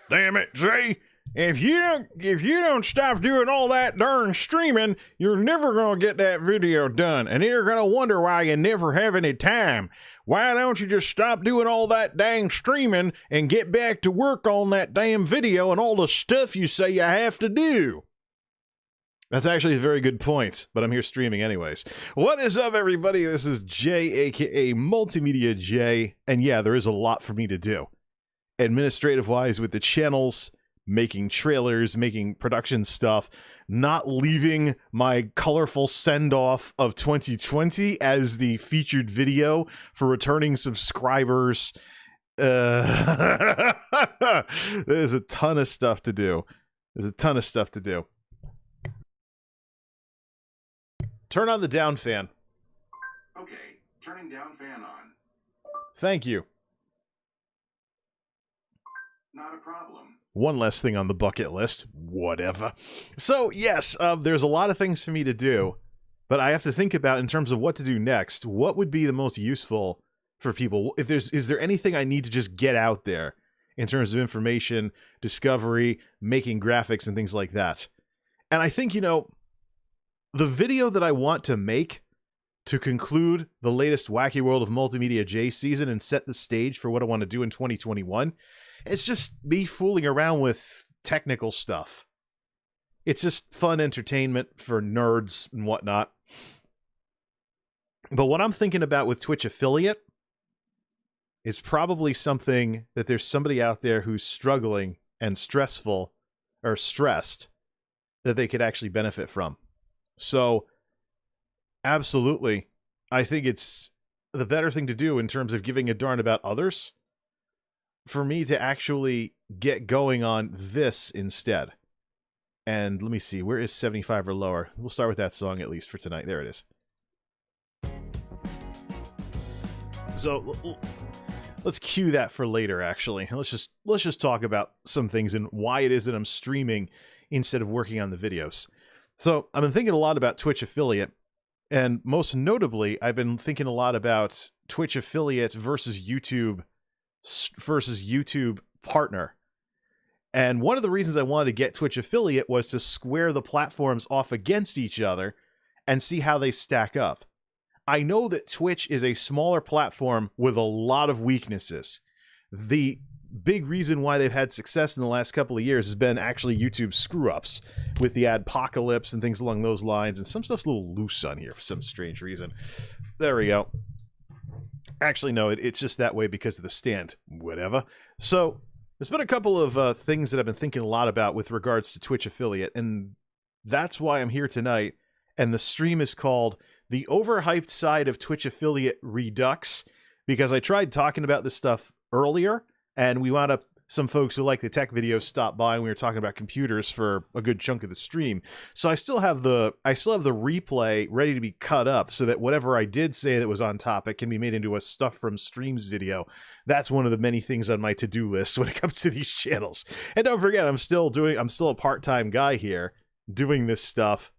Damn it, Jay. If you don't stop doing all that darn streaming, you're never gonna get that video done, and you're gonna wonder why you never have any time. Why don't you just stop doing all that dang streaming and get back to work on that damn video and all the stuff you say you have to do? That's actually a very good point, but I'm here streaming anyways. What is up, everybody? This is Jay, aka MultimediaJay, and yeah, there is a lot for me to do. Administrative-wise with the channels, making trailers, making production stuff, not leaving my colorful send-off of 2020 as the featured video for returning subscribers. There's a ton of stuff to do. Turn on the down fan. Okay, turning down fan on. Thank you. Not a problem. One less thing on the bucket list. Whatever. So, yes, there's a lot of things for me to do, but I have to think about, in terms of what to do next, what would be the most useful for people? Is there anything I need to just get out there in terms of information, discovery, making graphics, and things like that? And I think, the video that I want to make to conclude the latest Wacky World of MultimediaJay season and set the stage for what I want to do in 2021, it's just me fooling around with technical stuff. It's just fun entertainment for nerds and whatnot. But what I'm thinking about with Twitch affiliate is probably something that there's somebody out there who's struggling and stressful or stressed that they could actually benefit from. So, absolutely, I think it's the better thing to do in terms of giving a darn about others, for me to actually get going on this instead. And let me see, where is 75 or lower? We'll start with that song at least for tonight. There it is. So let's cue that for later, actually. Let's just talk about some things and why it is that I'm streaming instead of working on the videos. So I've been thinking a lot about Twitch affiliate, and most notably, I've been thinking a lot about Twitch affiliate versus YouTube partner. And one of the reasons I wanted to get Twitch affiliate was to square the platforms off against each other and see how they stack up. I know that Twitch is a smaller platform with a lot of weaknesses. The big reason why they've had success in the last couple of years has been actually YouTube screw-ups with the adpocalypse and things along those lines, and some stuff's a little loose on here for some strange reason. There we go. Actually, no, it's just that way because of the stand. Whatever. So, there's been a couple of things that I've been thinking a lot about with regards to Twitch affiliate, and that's why I'm here tonight, and the stream is called The Overhyped Side of Twitch Affiliate Redux, because I tried talking about this stuff earlier, and we wound up some folks who like the tech videos stopped by and we were talking about computers for a good chunk of the stream. So I still have the replay ready to be cut up so that whatever I did say that was on topic can be made into a stuff from streams video. That's one of the many things on my to-do list when it comes to these channels. And don't forget, I'm still a part-time guy here doing this stuff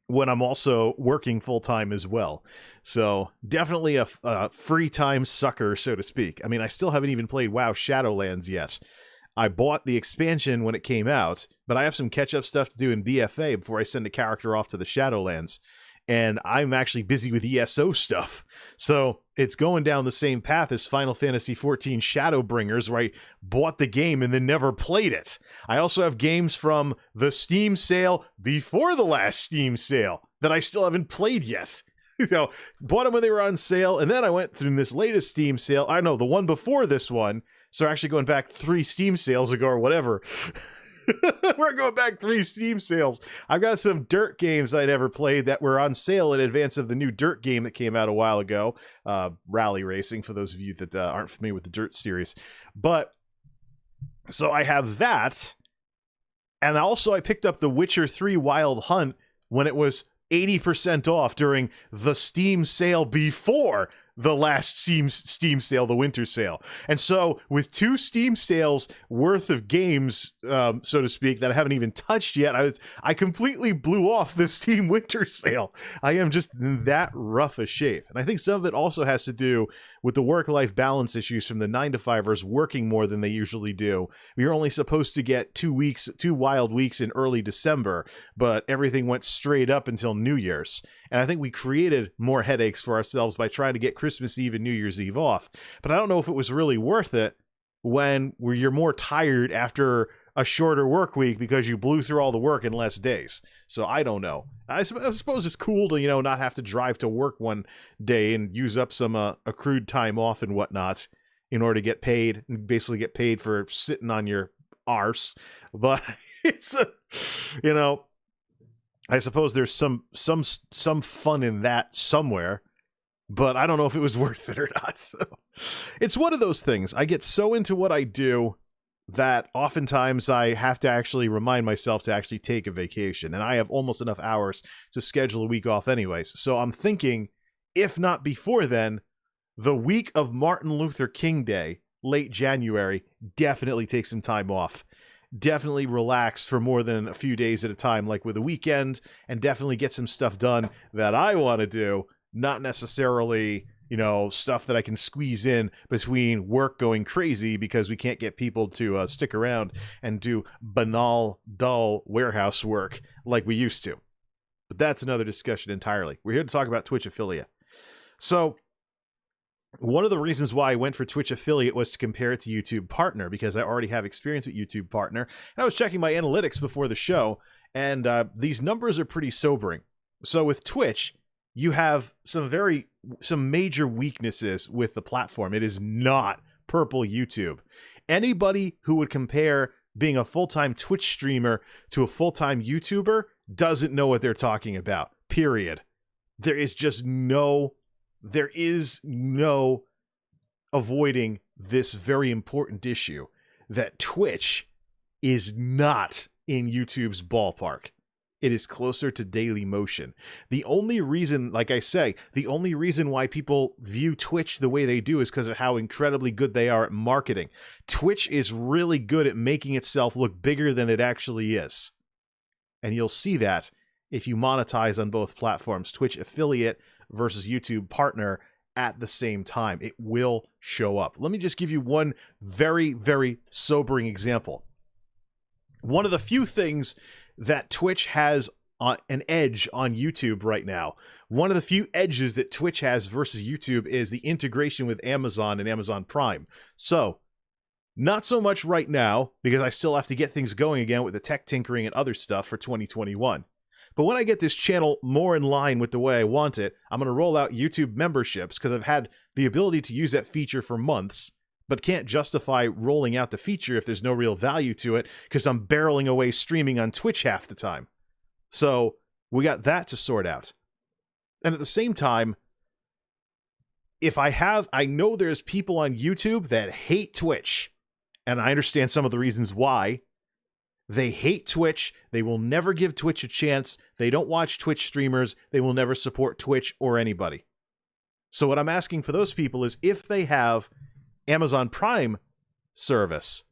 when I'm also working full-time as well. So definitely a free time sucker, so to speak. I mean, I still haven't even played WoW Shadowlands yet. I bought the expansion when it came out, but I have some catch-up stuff to do in BFA before I send a character off to the Shadowlands. And I'm actually busy with ESO stuff. So it's going down the same path as Final Fantasy XIV Shadowbringers, where I bought the game and then never played it. I also have games from the Steam sale before the last Steam sale that I still haven't played yet. You know, bought them when they were on sale, and then I went through this latest Steam sale. I know, the one before this one. So actually going back 3 Steam sales ago or whatever. We're going back 3 Steam sales. I've got some Dirt games that I never played that were on sale in advance of the new Dirt game that came out a while ago. Rally Racing, for those of you that aren't familiar with the Dirt series. But, so I have that. And also I picked up The Witcher 3 Wild Hunt when it was 80% off during the Steam sale before the last Steam sale, the winter sale. And so with 2 Steam sales worth of games, so to speak, that I haven't even touched yet, I completely blew off the Steam winter sale. I am just in that rough a shape. And I think some of it also has to do with the work-life balance issues from the 9-to-5ers working more than they usually do. We were only supposed to get 2 wild weeks in early December, but everything went straight up until New Year's. And I think we created more headaches for ourselves by trying to get Christmas Eve and New Year's Eve off. But I don't know if it was really worth it when you're more tired after a shorter work week because you blew through all the work in less days. So I don't know. I suppose it's cool to, not have to drive to work one day and use up some accrued time off and whatnot in order to get paid and basically get paid for sitting on your arse. But it's I suppose there's some fun in that somewhere, but I don't know if it was worth it or not. So it's one of those things. I get so into what I do that oftentimes I have to actually remind myself to actually take a vacation, and I have almost enough hours to schedule a week off anyways. So I'm thinking, if not before then, the week of Martin Luther King Day, late January, definitely take some time off. Definitely relax for more than a few days at a time, like with a weekend, and definitely get some stuff done that I want to do, not necessarily, stuff that I can squeeze in between work going crazy because we can't get people to stick around and do banal, dull warehouse work like we used to. But that's another discussion entirely. We're here to talk about Twitch affiliate. So one of the reasons why I went for Twitch affiliate was to compare it to YouTube Partner, because I already have experience with YouTube Partner. And I was checking my analytics before the show, and these numbers are pretty sobering. So with Twitch, you have some major weaknesses with the platform. It is not purple YouTube. Anybody who would compare being a full-time Twitch streamer to a full-time YouTuber doesn't know what they're talking about, period. There is no avoiding this very important issue that Twitch is not in YouTube's ballpark. It is closer to Daily Motion. The only reason, like I say, why people view Twitch the way they do is because of how incredibly good they are at marketing. Twitch is really good at making itself look bigger than it actually is. And you'll see that if you monetize on both platforms, Twitch affiliate versus YouTube Partner at the same time. It will show up. Let me just give you one very, very sobering example. One of the few things that Twitch has an edge on YouTube right now, one of the few edges that Twitch has versus YouTube is the integration with Amazon and Amazon Prime. So, not so much right now, because I still have to get things going again with the tech tinkering and other stuff for 2021. But when I get this channel more in line with the way I want it, I'm going to roll out YouTube memberships, because I've had the ability to use that feature for months, but can't justify rolling out the feature if there's no real value to it, because I'm barreling away streaming on Twitch half the time. So we got that to sort out. And at the same time, I know there's people on YouTube that hate Twitch. And I understand some of the reasons why. They hate Twitch. They will never give Twitch a chance. They don't watch Twitch streamers. They will never support Twitch or anybody. So what I'm asking for those people is, if they have Amazon Prime service,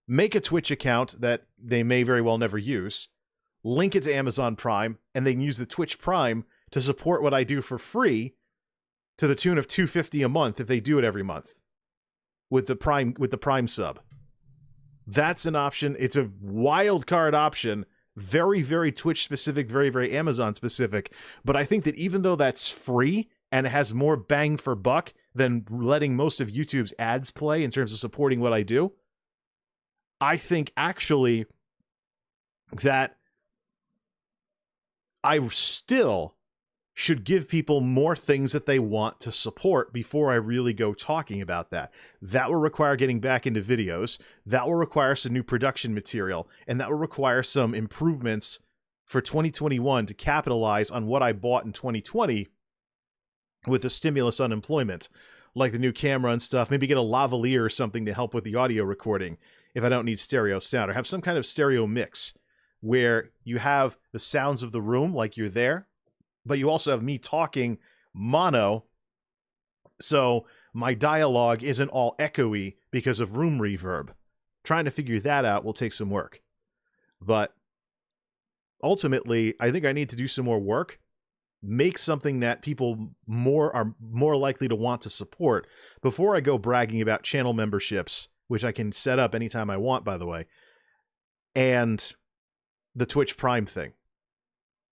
make a Twitch account that they may very well never use, link it to Amazon Prime, and they can use the Twitch Prime to support what I do for free to the tune of $2.50 a month if they do it every month with the Prime sub. That's an option. It's a wild card option, very, very Twitch specific, very, very Amazon specific. But I think that even though that's free and it has more bang for buck than letting most of YouTube's ads play in terms of supporting what I do, I think actually that I still should give people more things that they want to support before I really go talking about that. That will require getting back into videos. That will require some new production material. And that will require some improvements for 2021 to capitalize on what I bought in 2020 with the stimulus unemployment, like the new camera and stuff. Maybe get a lavalier or something to help with the audio recording if I don't need stereo sound, or have some kind of stereo mix where you have the sounds of the room like you're there, but you also have me talking mono, so my dialogue isn't all echoey because of room reverb. Trying to figure that out will take some work. But ultimately, I think I need to do some more work, make something that people are more likely to want to support before I go bragging about channel memberships, which I can set up anytime I want, by the way, and the Twitch Prime thing.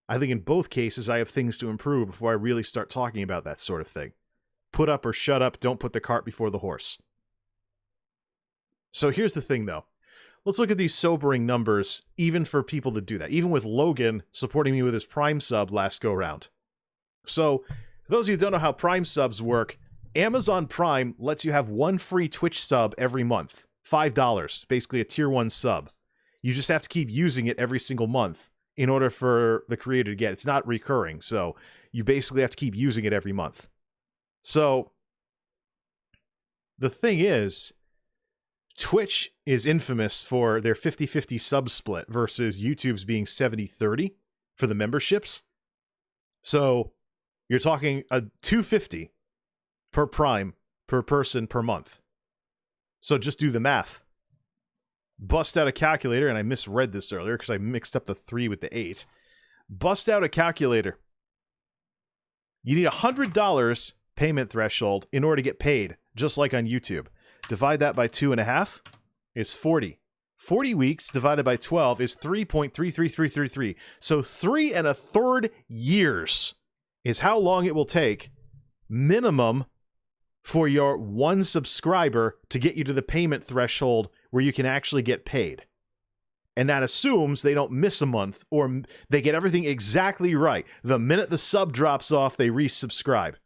I think in both cases, I have things to improve before I really start talking about that sort of thing. Put up or shut up. Don't put the cart before the horse. So here's the thing, though. Let's look at these sobering numbers, even for people that do that. Even with Logan supporting me with his Prime sub last go-round. So, for those of you who don't know how Prime subs work, Amazon Prime lets you have one free Twitch sub every month. $5. Basically a tier 1 sub. You just have to keep using it every single month in order for the creator to get it. It's not recurring, so you basically have to keep using it every month. So, the thing is, Twitch is infamous for their 50-50 sub split versus YouTube's being 70-30 for the memberships. So, you're talking a $2.50 per Prime per person per month. So just do the math. Bust out a calculator, and I misread this earlier because I mixed up the 3 with the 8. Bust out a calculator. You need $100 payment threshold in order to get paid, just like on YouTube. Divide that by 2.5 is 40. 40 weeks divided by 12 is 3.33333. So 3 1/3 years is how long it will take, minimum, for your one subscriber to get you to the payment threshold where you can actually get paid. And that assumes they don't miss a month, or they get everything exactly right. The minute the sub drops off, they resubscribe.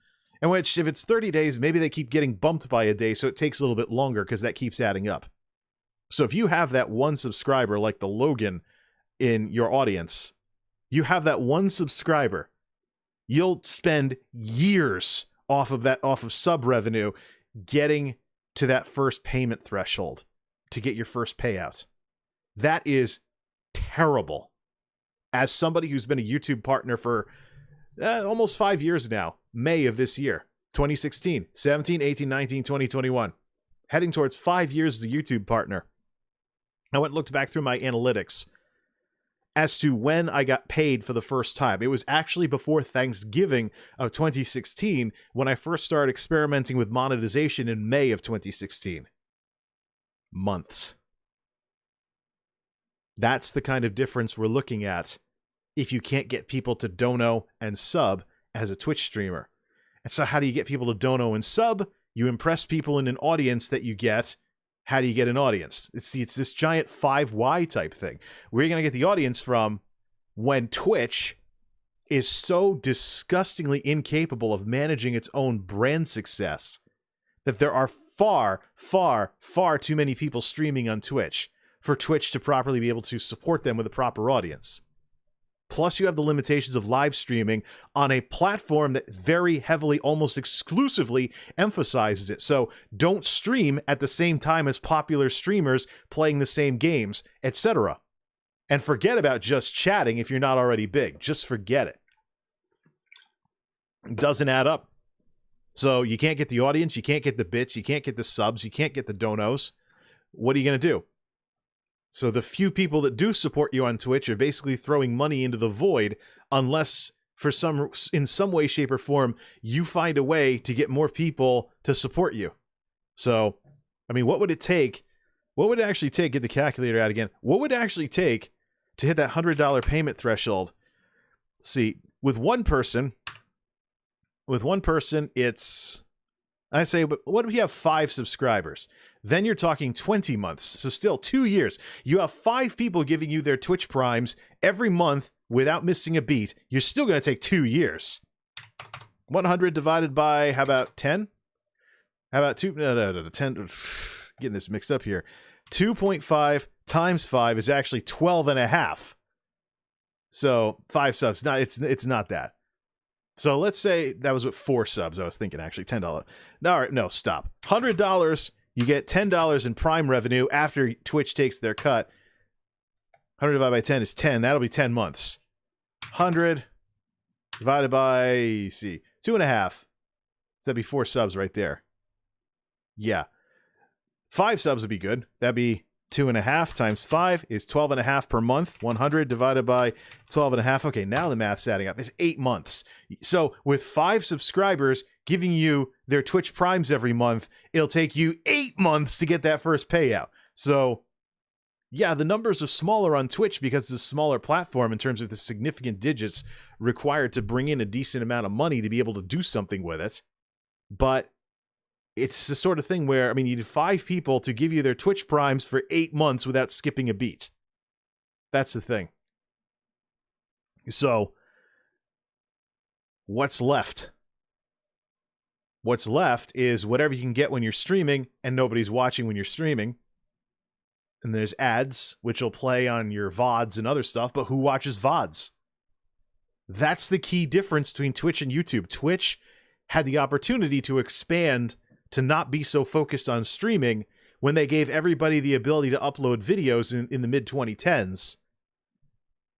And which, if it's 30 days, maybe they keep getting bumped by a day, so it takes a little bit longer because that keeps adding up. So if you have that one subscriber, like the Logan in your audience, you have that one subscriber, you'll spend years off of sub revenue getting to that first payment threshold to get your first payout. That is terrible. As somebody who's been a YouTube partner for almost 5 years now, May of this year, 2016, 17, 18, 19, 20, 21, heading towards 5 years as a YouTube partner. I went and looked back through my analytics as to when I got paid for the first time. It was actually before Thanksgiving of 2016 when I first started experimenting with monetization in May of 2016. Months. That's the kind of difference we're looking at if you can't get people to dono and sub as a Twitch streamer. And so how do you get people to dono and sub? You impress people in an audience that you get. How do you get an audience? It's this giant 5Y type thing. Where are you going to get the audience from when Twitch is so disgustingly incapable of managing its own brand success that there are far, far, far too many people streaming on Twitch for Twitch to properly be able to support them with a proper audience? Plus, you have the limitations of live streaming on a platform that very heavily, almost exclusively emphasizes it. So don't stream at the same time as popular streamers playing the same games, etc. And forget about just chatting if you're not already big. Just forget it. It doesn't add up. So you can't get the audience, you can't get the bits, you can't get the subs, you can't get the donos. What are you going to do? So the few people that do support you on Twitch are basically throwing money into the void unless in some way, shape, or form, you find a way to get more people to support you. So, I mean, what would it take? What would it actually take? Get the calculator out again. What would it actually take to hit that $100 payment threshold? See, with one person, it's, I say, but what if you have 5 subscribers? Then you're talking 20 months. So still 2 years. You have 5 people giving you their Twitch primes every month without missing a beat. You're still going to take 2 years. 100 divided by, how about 10? How about 2? No, 10. Getting this mixed up here. 2.5 times 5 is actually 12 and a half. So 5 subs. It's not that. So let's say that was with 4 subs. I was thinking actually $10. No, stop. $100. You get $10 in Prime revenue after Twitch takes their cut. 100 divided by 10 is 10. That'll be 10 months. 100 divided by, 2.5. So that'd be 4 subs right there. Yeah. 5 subs would be good. That'd be 2.5 times 5 is 12.5 per month. 100 divided by 12.5. Okay, now the math's adding up. It's 8 months. So with 5 subscribers giving you their Twitch primes every month, it'll take you 8 months to get that first payout. So yeah, the numbers are smaller on Twitch because it's a smaller platform in terms of the significant digits required to bring in a decent amount of money to be able to do something with it. But it's the sort of thing where, I mean, you need 5 people to give you their Twitch primes for 8 months without skipping a beat. That's the thing. So, what's left? What's left is whatever you can get when you're streaming and nobody's watching when you're streaming. And there's ads, which will play on your VODs and other stuff, but who watches VODs? That's the key difference between Twitch and YouTube. Twitch had the opportunity to expand to not be so focused on streaming when they gave everybody the ability to upload videos in the mid-2010s.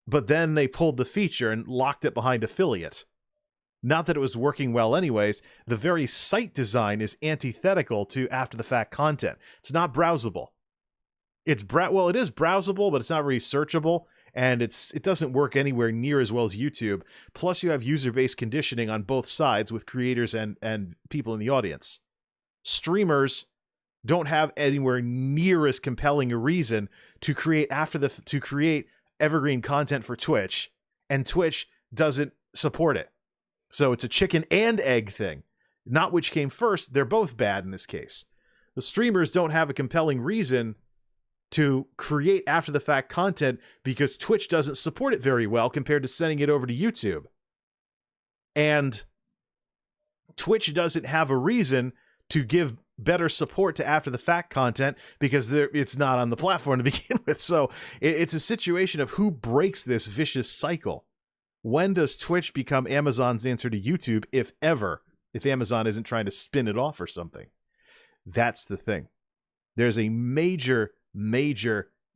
But then they pulled the feature and locked it behind affiliate. Not that it was working well anyways, the very site design is antithetical to after-the-fact content. It's not browsable. It is browsable, but it's not really searchable, and it doesn't work anywhere near as well as YouTube. Plus, you have user-based conditioning on both sides with creators and people in the audience. Streamers don't have anywhere near as compelling a reason to create evergreen content for Twitch, and Twitch doesn't support it. So it's a chicken and egg thing. Not which came first, they're both bad in this case. The streamers don't have a compelling reason to create after-the-fact content because Twitch doesn't support it very well compared to sending it over to YouTube. And Twitch doesn't have a reason to give better support to after-the-fact content because it's not on the platform to begin with. So it's a situation of who breaks this vicious cycle. When does Twitch become Amazon's answer to YouTube, if ever, if Amazon isn't trying to spin it off or something? That's the thing. There's a major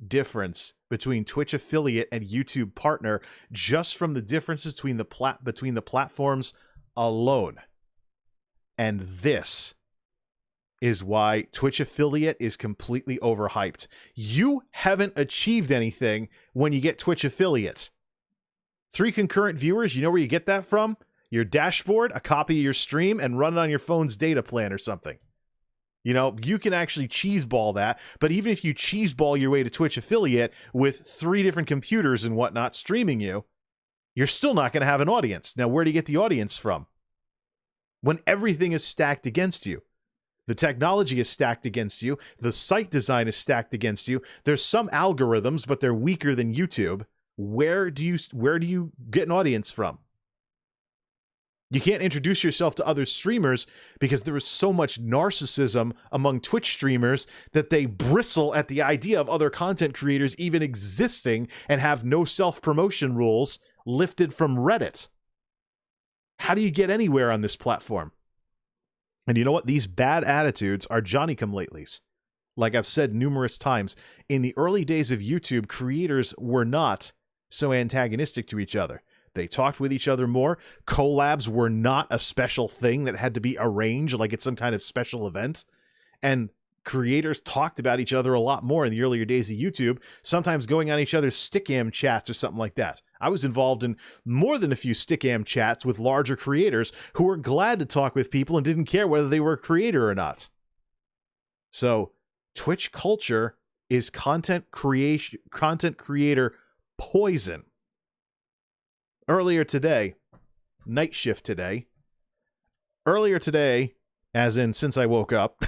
difference between Twitch affiliate and YouTube partner just from the differences between the platforms alone. And this is why Twitch affiliate is completely overhyped. You haven't achieved anything when you get Twitch affiliate. 3 concurrent viewers, you know where you get that from? Your dashboard, a copy of your stream, and run it on your phone's data plan or something. You know, you can actually cheeseball that, but even if you cheeseball your way to Twitch affiliate with 3 different computers and whatnot streaming you, you're still not going to have an audience. Now, where do you get the audience from? When everything is stacked against you. The technology is stacked against you. The site design is stacked against you. There's some algorithms, but they're weaker than YouTube. Where do you get an audience from? You can't introduce yourself to other streamers because there is so much narcissism among Twitch streamers that they bristle at the idea of other content creators even existing and have no self-promotion rules lifted from Reddit. How do you get anywhere on this platform? And you know what? These bad attitudes are Johnny-come-latelys. Like I've said numerous times, in the early days of YouTube, creators were not so antagonistic to each other. They talked with each other more. Collabs were not a special thing that had to be arranged like it's some kind of special event. And creators talked about each other a lot more in the earlier days of YouTube, sometimes going on each other's Stickam chats or something like that. I was involved in more than a few Stickam chats with larger creators who were glad to talk with people and didn't care whether they were a creator or not. So Twitch culture is content creator poison. Earlier today, as in since I woke up,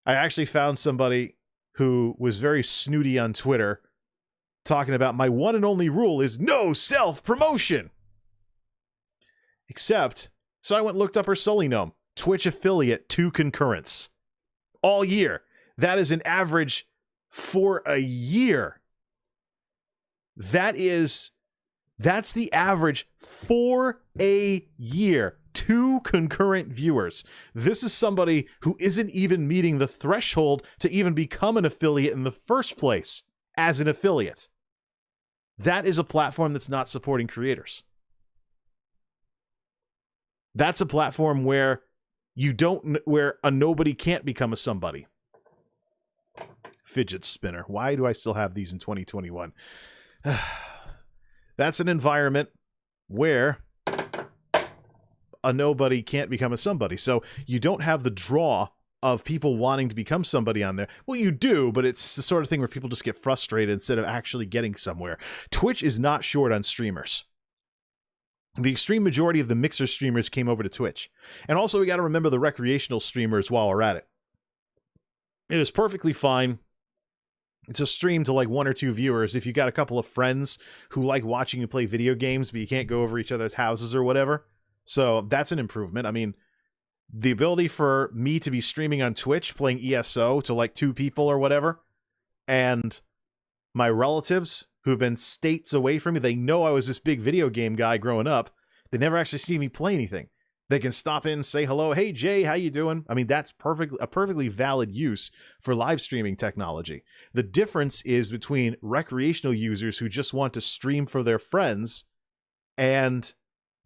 I actually found somebody who was very snooty on Twitter talking about my one and only rule is no self-promotion. Except, so I went and looked up her Sully Gnome, Twitch affiliate 2 concurrents. All year. That is an average for a year. That's the average for a year. 2 concurrent viewers. This is somebody who isn't even meeting the threshold to even become an affiliate in the first place as an affiliate. That is a platform that's not supporting creators. That's a platform where where a nobody can't become a somebody. Fidget spinner. Why do I still have these in 2021? That's an environment where a nobody can't become a somebody. So you don't have the draw of people wanting to become somebody on there. Well, you do, but it's the sort of thing where people just get frustrated instead of actually getting somewhere. Twitch is not short on streamers. The extreme majority of the Mixer streamers came over to Twitch. And also, we got to remember the recreational streamers while we're at it. It is perfectly fine to stream to like 1 or 2 viewers if you got a couple of friends who like watching you play video games, but you can't go over each other's houses or whatever. So that's an improvement. I mean, the ability for me to be streaming on Twitch playing ESO to like 2 people or whatever, and my relatives who've been states away from me, they know I was this big video game guy growing up. They never actually see me play anything. They can stop in and say hello. Hey, Jay, how you doing? I mean, that's a perfectly valid use for live streaming technology. The difference is between recreational users who just want to stream for their friends and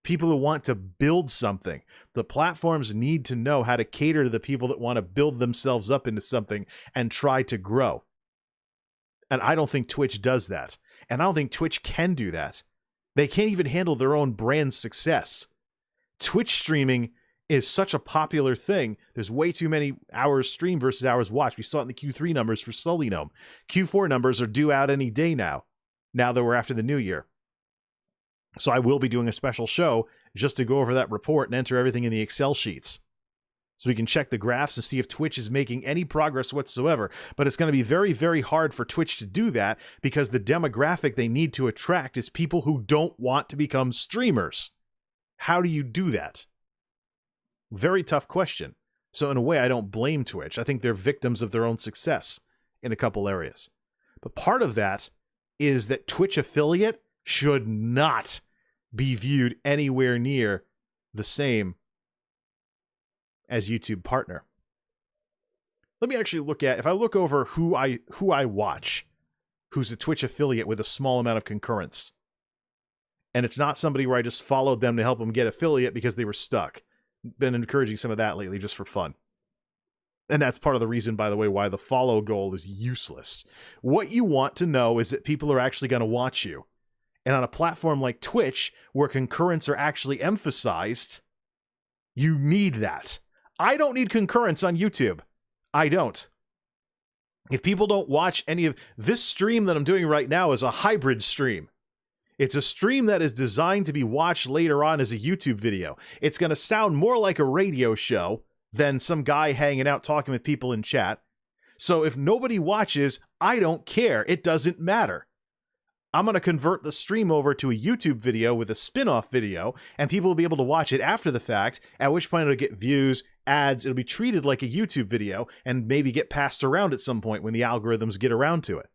people who want to build something. The platforms need to know how to cater to the people that want to build themselves up into something and try to grow. And I don't think Twitch does that. And I don't think Twitch can do that. They can't even handle their own brand success. Twitch streaming is such a popular thing. There's way too many hours streamed versus hours watched. We saw it in the Q3 numbers for Sully Gnome. Q4 numbers are due out any day now that we're after the new year. So I will be doing a special show just to go over that report and enter everything in the Excel sheets. So we can check the graphs and see if Twitch is making any progress whatsoever. But it's going to be very, very hard for Twitch to do that because the demographic they need to attract is people who don't want to become streamers. How do you do that? Very tough question. So in a way, I don't blame Twitch. I think they're victims of their own success in a couple areas. But part of that is that Twitch affiliate should not be viewed anywhere near the same as YouTube partner. Let me actually look at, if I look over who I watch, who's a Twitch affiliate with a small amount of concurrence, and it's not somebody where I just followed them to help them get affiliate because they were stuck. Been encouraging some of that lately just for fun. And that's part of the reason, by the way, why the follow goal is useless. What you want to know is that people are actually going to watch you. And on a platform like Twitch, where concurrents are actually emphasized, you need that. I don't need concurrents on YouTube. I don't. If people don't watch any of this stream that I'm doing right now is a hybrid stream. It's a stream that is designed to be watched later on as a YouTube video. It's going to sound more like a radio show than some guy hanging out talking with people in chat. So if nobody watches, I don't care. It doesn't matter. I'm going to convert the stream over to a YouTube video with a spin-off video, and people will be able to watch it after the fact, at which point it'll get views, ads, it'll be treated like a YouTube video, and maybe get passed around at some point when the algorithms get around to it.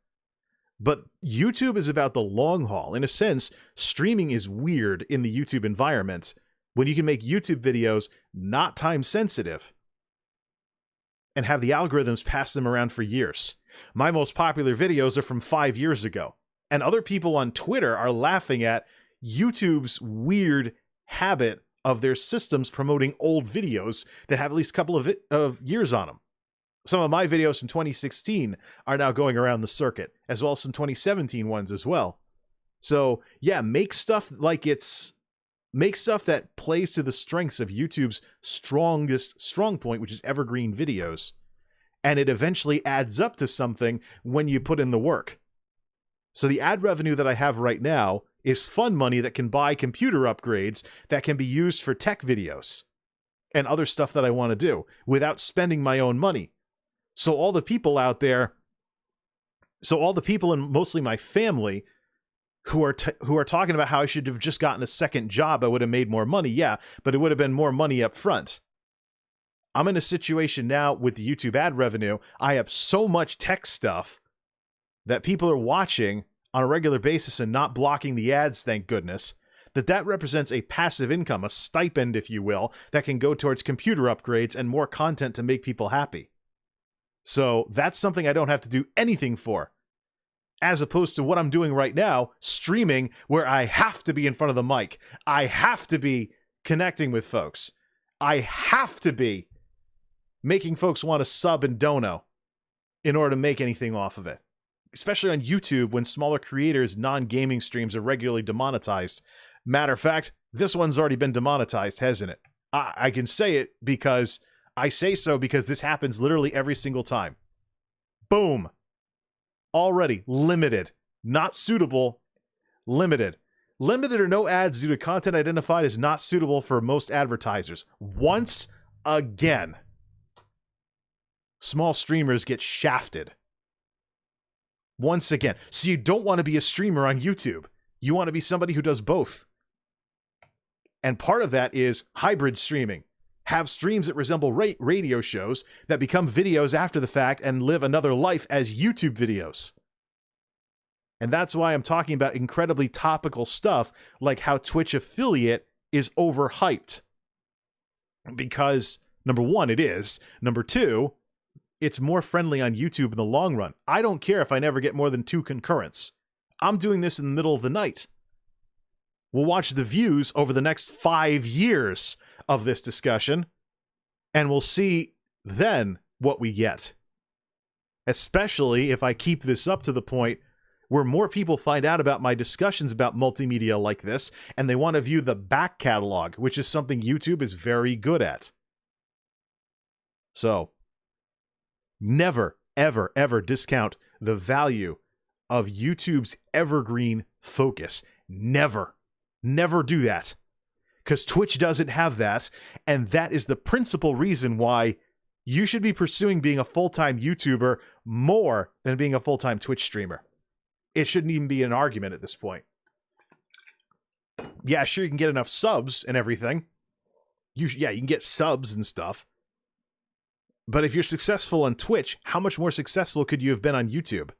But YouTube is about the long haul. In a sense, streaming is weird in the YouTube environment when you can make YouTube videos not time sensitive and have the algorithms pass them around for years. My most popular videos are from 5 years ago, and other people on Twitter are laughing at YouTube's weird habit of their systems promoting old videos that have at least a couple of years on them. Some of my videos from 2016 are now going around the circuit, as well as some 2017 ones as well. So yeah, make stuff that plays to the strengths of YouTube's strong point, which is evergreen videos. And it eventually adds up to something when you put in the work. So the ad revenue that I have right now is fun money that can buy computer upgrades that can be used for tech videos and other stuff that I want to do without spending my own money. So all the people out there, and mostly my family who are talking about how I should have just gotten a second job, I would have made more money. Yeah, but it would have been more money up front. I'm in a situation now with the YouTube ad revenue. I have so much tech stuff that people are watching on a regular basis and not blocking the ads, thank goodness, that represents a passive income, a stipend, if you will, that can go towards computer upgrades and more content to make people happy. So that's something I don't have to do anything for, as opposed to what I'm doing right now, streaming, where I have to be in front of the mic. I have to be connecting with folks. I have to be making folks want to sub and dono in order to make anything off of it. Especially on YouTube, when smaller creators' non-gaming streams are regularly demonetized. Matter of fact, this one's already been demonetized, hasn't it? I can say it because I say so because this happens literally every single time. Boom. Already limited. Not suitable. Limited. Limited or no ads due to content identified as not suitable for most advertisers. Once again. Small streamers get shafted. Once again. So you don't want to be a streamer on YouTube. You want to be somebody who does both. And part of that is hybrid streaming. Have streams that resemble radio shows that become videos after the fact and live another life as YouTube videos. And that's why I'm talking about incredibly topical stuff like how Twitch affiliate is overhyped. Because, number one, it is. Number two, it's more friendly on YouTube in the long run. I don't care if I never get more than 2 concurrents. I'm doing this in the middle of the night. We'll watch the views over the next 5 years of this discussion, and we'll see then what we get. Especially if I keep this up to the point where more people find out about my discussions about multimedia like this, and they want to view the back catalog, which is something YouTube is very good at. So, never, ever, ever discount the value of YouTube's evergreen focus. Never. Never do that. Because Twitch doesn't have that, and that is the principal reason why you should be pursuing being a full-time YouTuber more than being a full-time Twitch streamer. It shouldn't even be an argument at this point. Yeah, sure, you can get enough subs and everything. You can get subs and stuff. But if you're successful on Twitch, how much more successful could you have been on YouTube?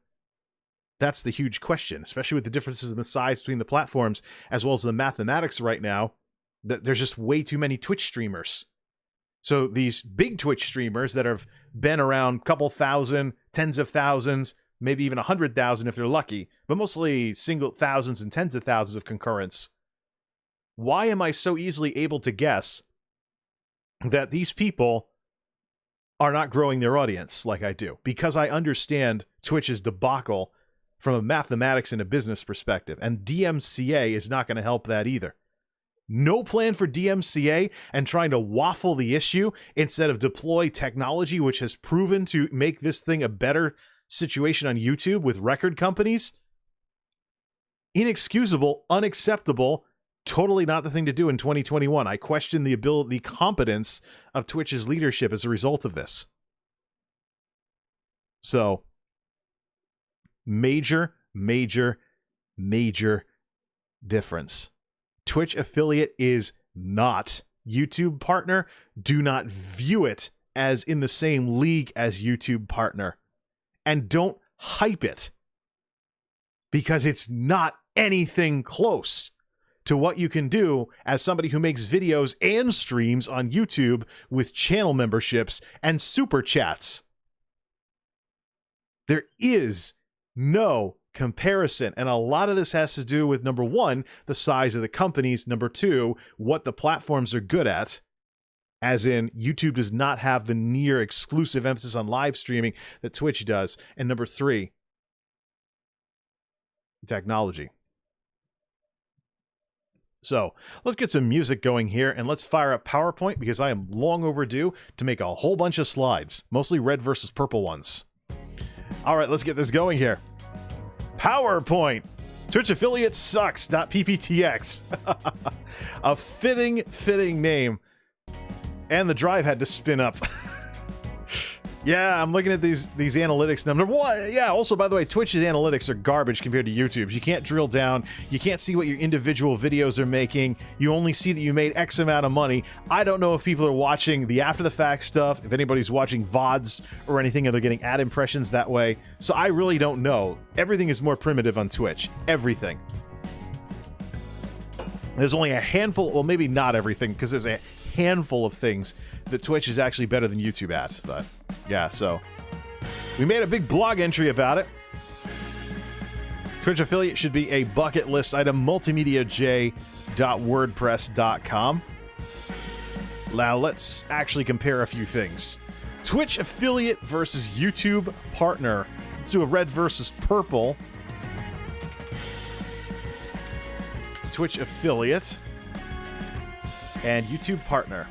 That's the huge question, especially with the differences in the size between the platforms, as well as the mathematics right now. There's just way too many Twitch streamers. So these big Twitch streamers that have been around a couple thousand, tens of thousands, maybe even 100,000 if they're lucky, but mostly single thousands and tens of thousands of concurrents. Why am I so easily able to guess that these people are not growing their audience like I do? Because I understand Twitch's debacle from a mathematics and a business perspective, and DMCA is not going to help that either. No plan for DMCA and trying to waffle the issue instead of deploy technology which has proven to make this thing a better situation on YouTube with record companies? Inexcusable, unacceptable, totally not the thing to do in 2021. I question the competence of Twitch's leadership as a result of this. So, major difference. Twitch affiliate is not YouTube partner. Do not view it as in the same league as YouTube partner. And don't hype it. because it's not anything close to what you can do as somebody who makes videos and streams on YouTube with channel memberships and super chats. There is no comparison. And a lot of this has to do with, number one, the size of the companies. Number two, what the platforms are good at. As in, YouTube does not have the near exclusive emphasis on live streaming that Twitch does. And number three, technology. So let's get some music going here and let's fire up PowerPoint because I am long overdue to make a whole bunch of slides, mostly red versus purple ones. All right, let's get this going here. PowerPoint. Twitch affiliate sucks.pptx. A fitting name. And the drive had to spin up. Yeah, I'm looking at these analytics. Number one, yeah, also, by the way, Twitch's analytics are garbage compared to YouTube's. You can't drill down. You can't see what your individual videos are making. You only see that you made X amount of money. I don't know if people are watching the after-the-fact stuff, if anybody's watching VODs or anything, and they're getting ad impressions that way. So I really don't know. Everything is more primitive on Twitch. Everything. There's only a handful, well, maybe not everything, because there's a handful of things that Twitch is actually better than YouTube at, but yeah, so we made a big blog entry about it. Twitch affiliate should be a bucket list item, multimediajay.wordpress.com. Now let's actually compare a few things. Twitch affiliate versus YouTube partner. Let's do a red versus purple. Twitch affiliate and YouTube partner.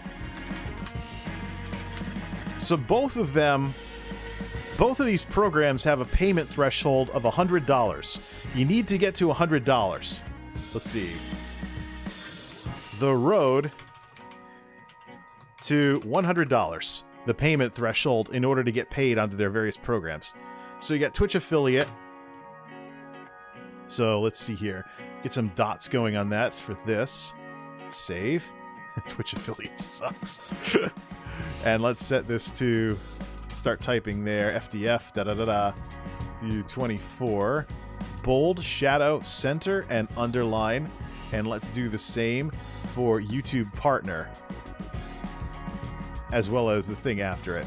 So both of these programs have a payment threshold of $100. You need to get to $100. Let's see. The road to $100, the payment threshold in order to get paid onto their various programs. So you got Twitch affiliate. So let's see here. Get some dots going on that for this. Save. Twitch affiliate sucks. And let's set this to start typing there. FDF, da-da-da-da. Do 24. Bold, shadow, center, and underline. And let's do the same for YouTube partner. As well as the thing after it.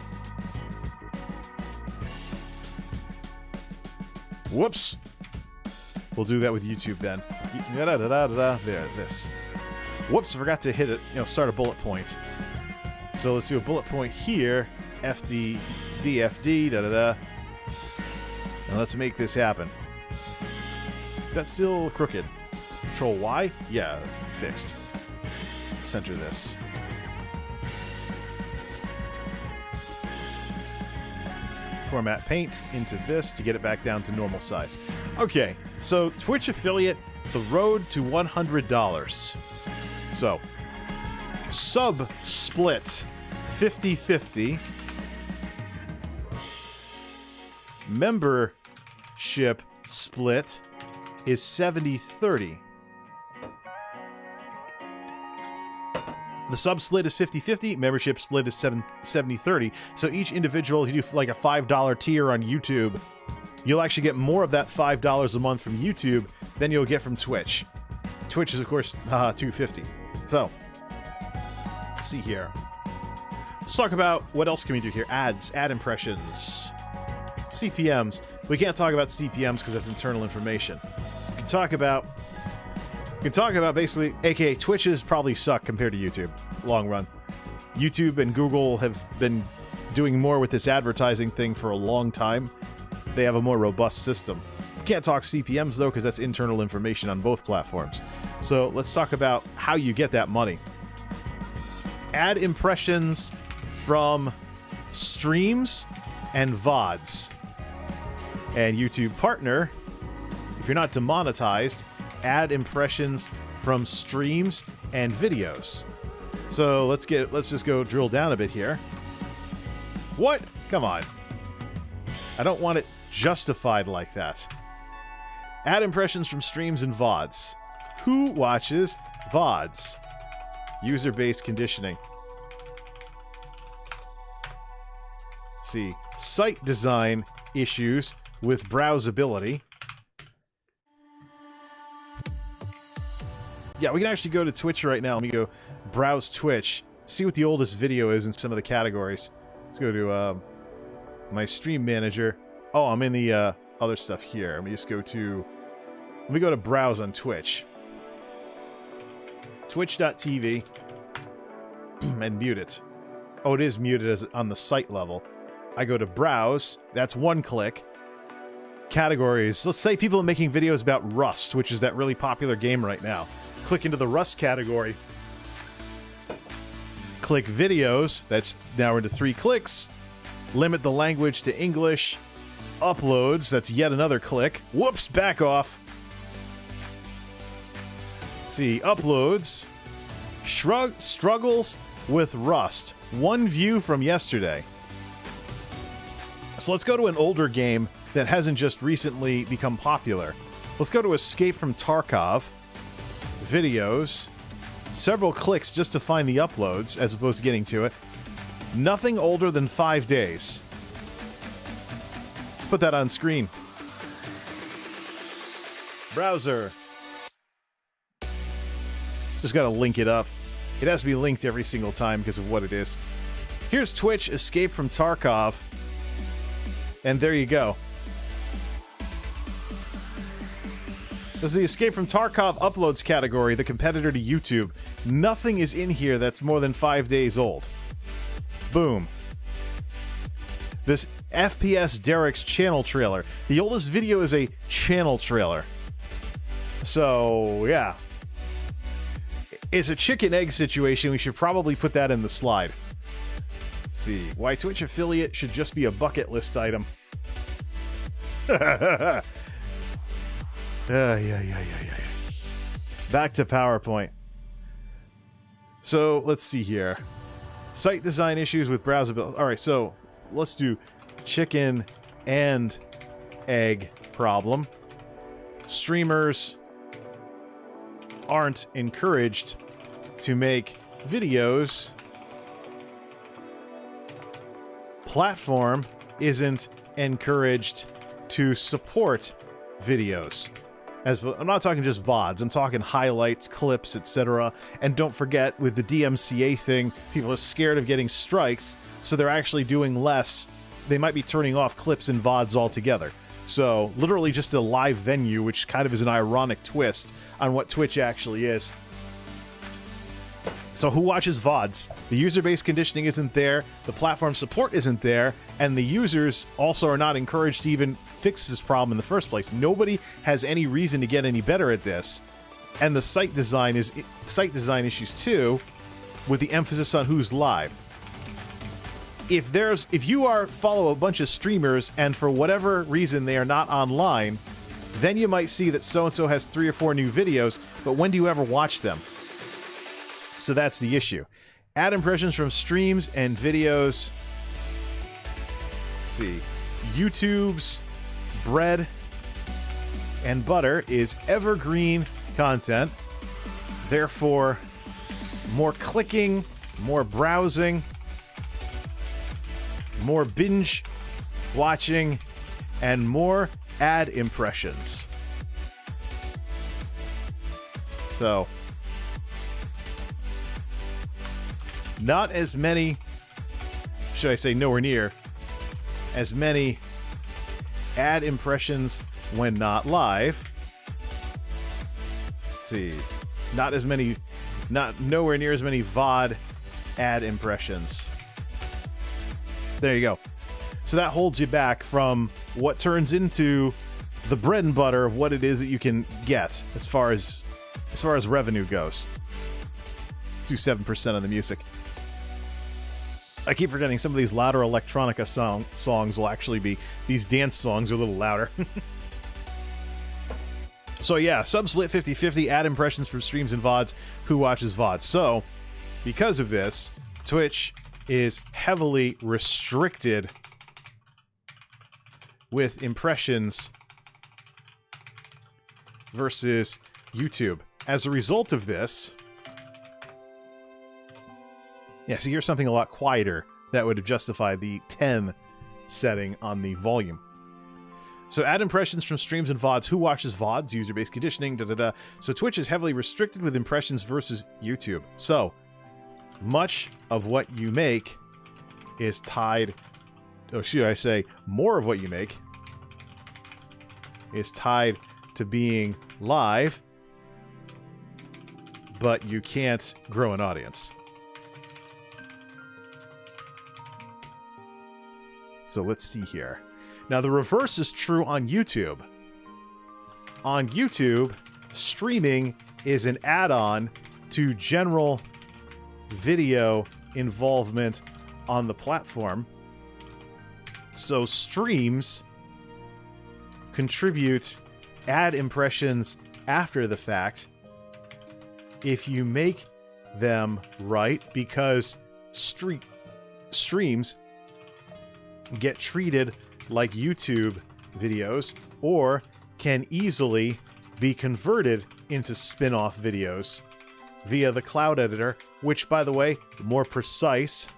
Whoops. We'll do that with YouTube then. Da-da-da-da-da. There, this. Whoops, I forgot to hit it, start a bullet point. So let's do a bullet point here. FD, DFD, da-da-da. And let's make this happen. Is that still crooked? Control Y? Yeah, fixed. Center this. Format paint into this to get it back down to normal size. Okay, so Twitch affiliate, the road to $100. So, sub split 50-50. Membership split is 70-30. The sub split is 50-50, membership split is 70-30. So each individual, if you do like a $5 tier on YouTube, you'll actually get more of that $5 a month from YouTube than you'll get from Twitch. Twitch is, of course, $2.50. So, let's see here. Let's talk about what else can we do here. Ads, ad impressions, CPMs. We can't talk about CPMs because that's internal information. We can talk about basically, aka Twitches probably suck compared to YouTube, long run. YouTube and Google have been doing more with this advertising thing for a long time. They have a more robust system. We can't talk CPMs though because that's internal information on both platforms. So let's talk about how you get that money. Ad impressions from streams and VODs. And YouTube partner, if you're not demonetized, ad impressions from streams and videos. So let's just go drill down a bit here. What? Come on. I don't want it justified like that. Ad impressions from streams and VODs. Who watches VODs? User-based conditioning. Let's see. Site design issues with browsability. Yeah, we can actually go to Twitch right now. Let me go browse Twitch, see what the oldest video is in some of the categories. Let's go to my stream manager. Oh, I'm in the other stuff here. Let me just go to... Let me go to browse on Twitch. Twitch.tv. And mute it. Oh, it is muted as on the site level. I go to browse. That's one click. Categories. Let's say people are making videos about Rust, which is that really popular game right now. Click into the Rust category. Click videos. That's now into 3 clicks. Limit the language to English. Uploads. That's yet another click. Whoops, back off. See, uploads. Struggles with Rust. 1 view from yesterday. So let's go to an older game that hasn't just recently become popular. Let's go to Escape from Tarkov. Videos. Several clicks just to find the uploads, as opposed to getting to it. Nothing older than 5 days. Let's put that on screen. Browser. Just gotta link it up. It has to be linked every single time because of what it is. Here's Twitch, Escape from Tarkov. And there you go. This is the Escape from Tarkov uploads category, the competitor to YouTube. Nothing is in here that's more than 5 days old. Boom. This FPS Derek's channel trailer. The oldest video is a channel trailer. So, yeah. It's a chicken-egg situation. We should probably put that in the slide. Let's see. Why Twitch affiliate should just be a bucket list item. Yeah. Back to PowerPoint. So, let's see here. Site design issues with browsability. Alright, so let's do chicken and egg problem. Streamers aren't encouraged to make videos. Platform isn't encouraged to support videos. I'm not talking just VODs, I'm talking highlights, clips, etc. And don't forget, with the DMCA thing, people are scared of getting strikes, so they're actually doing less. They might be turning off clips and VODs altogether. So, literally just a live venue, which kind of is an ironic twist on what Twitch actually is. So who watches VODs? The user-based conditioning isn't there, the platform support isn't there, and the users also are not encouraged to even fix this problem in the first place. Nobody has any reason to get any better at this. And the site design issues too, with the emphasis on who's live. If you follow a bunch of streamers and for whatever reason they are not online, then you might see that so-and-so has 3 or 4 new videos, but when do you ever watch them? So that's the issue. Ad impressions from streams and videos. Let's see. YouTube's bread and butter is evergreen content. Therefore, more clicking, more browsing, more binge watching, and more ad impressions. So, not as many, should I say nowhere near, as many ad impressions when not live. Let's see. Nowhere near as many VOD ad impressions. There you go. So that holds you back from what turns into the bread and butter of what it is that you can get as far as revenue goes. Let's do 7% on the music. I keep forgetting some of these louder electronica songs will actually be... These dance songs are a little louder. So yeah, sub-split 50-50, ad impressions from streams and VODs. Who watches VODs? So, because of this, Twitch is heavily restricted with impressions versus YouTube. As a result of this... Yeah, so here's something a lot quieter that would have justified the 10 setting on the volume. So ad impressions from streams and VODs. Who watches VODs? User-based conditioning, da-da-da. So Twitch is heavily restricted with impressions versus YouTube. So much of what you make is tied, or should I say, more of what you make is tied to being live, but you can't grow an audience. So let's see here. Now, the reverse is true on YouTube. On YouTube, streaming is an add-on to general video involvement on the platform. So streams contribute ad impressions after the fact if you make them right, because streams get treated like YouTube videos, or can easily be converted into spin-off videos via the cloud editor, which, by the way, more precise.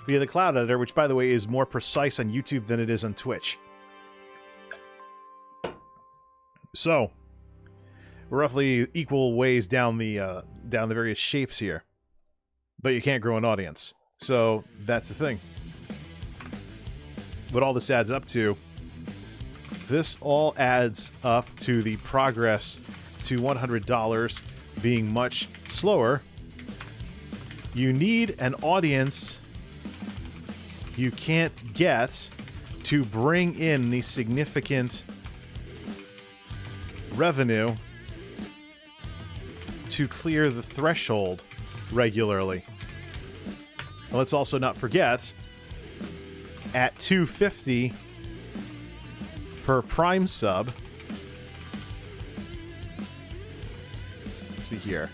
Via the cloud editor, which, by the way, is more precise on YouTube than it is on Twitch. So, roughly equal ways down the various shapes here, but you can't grow an audience. So that's the thing. What all this adds up to, this all adds up to the progress to $100 being much slower. You need an audience you can't get to bring in the significant revenue to clear the threshold regularly. And let's also not forget, at $2.50 per Prime sub, let's see here,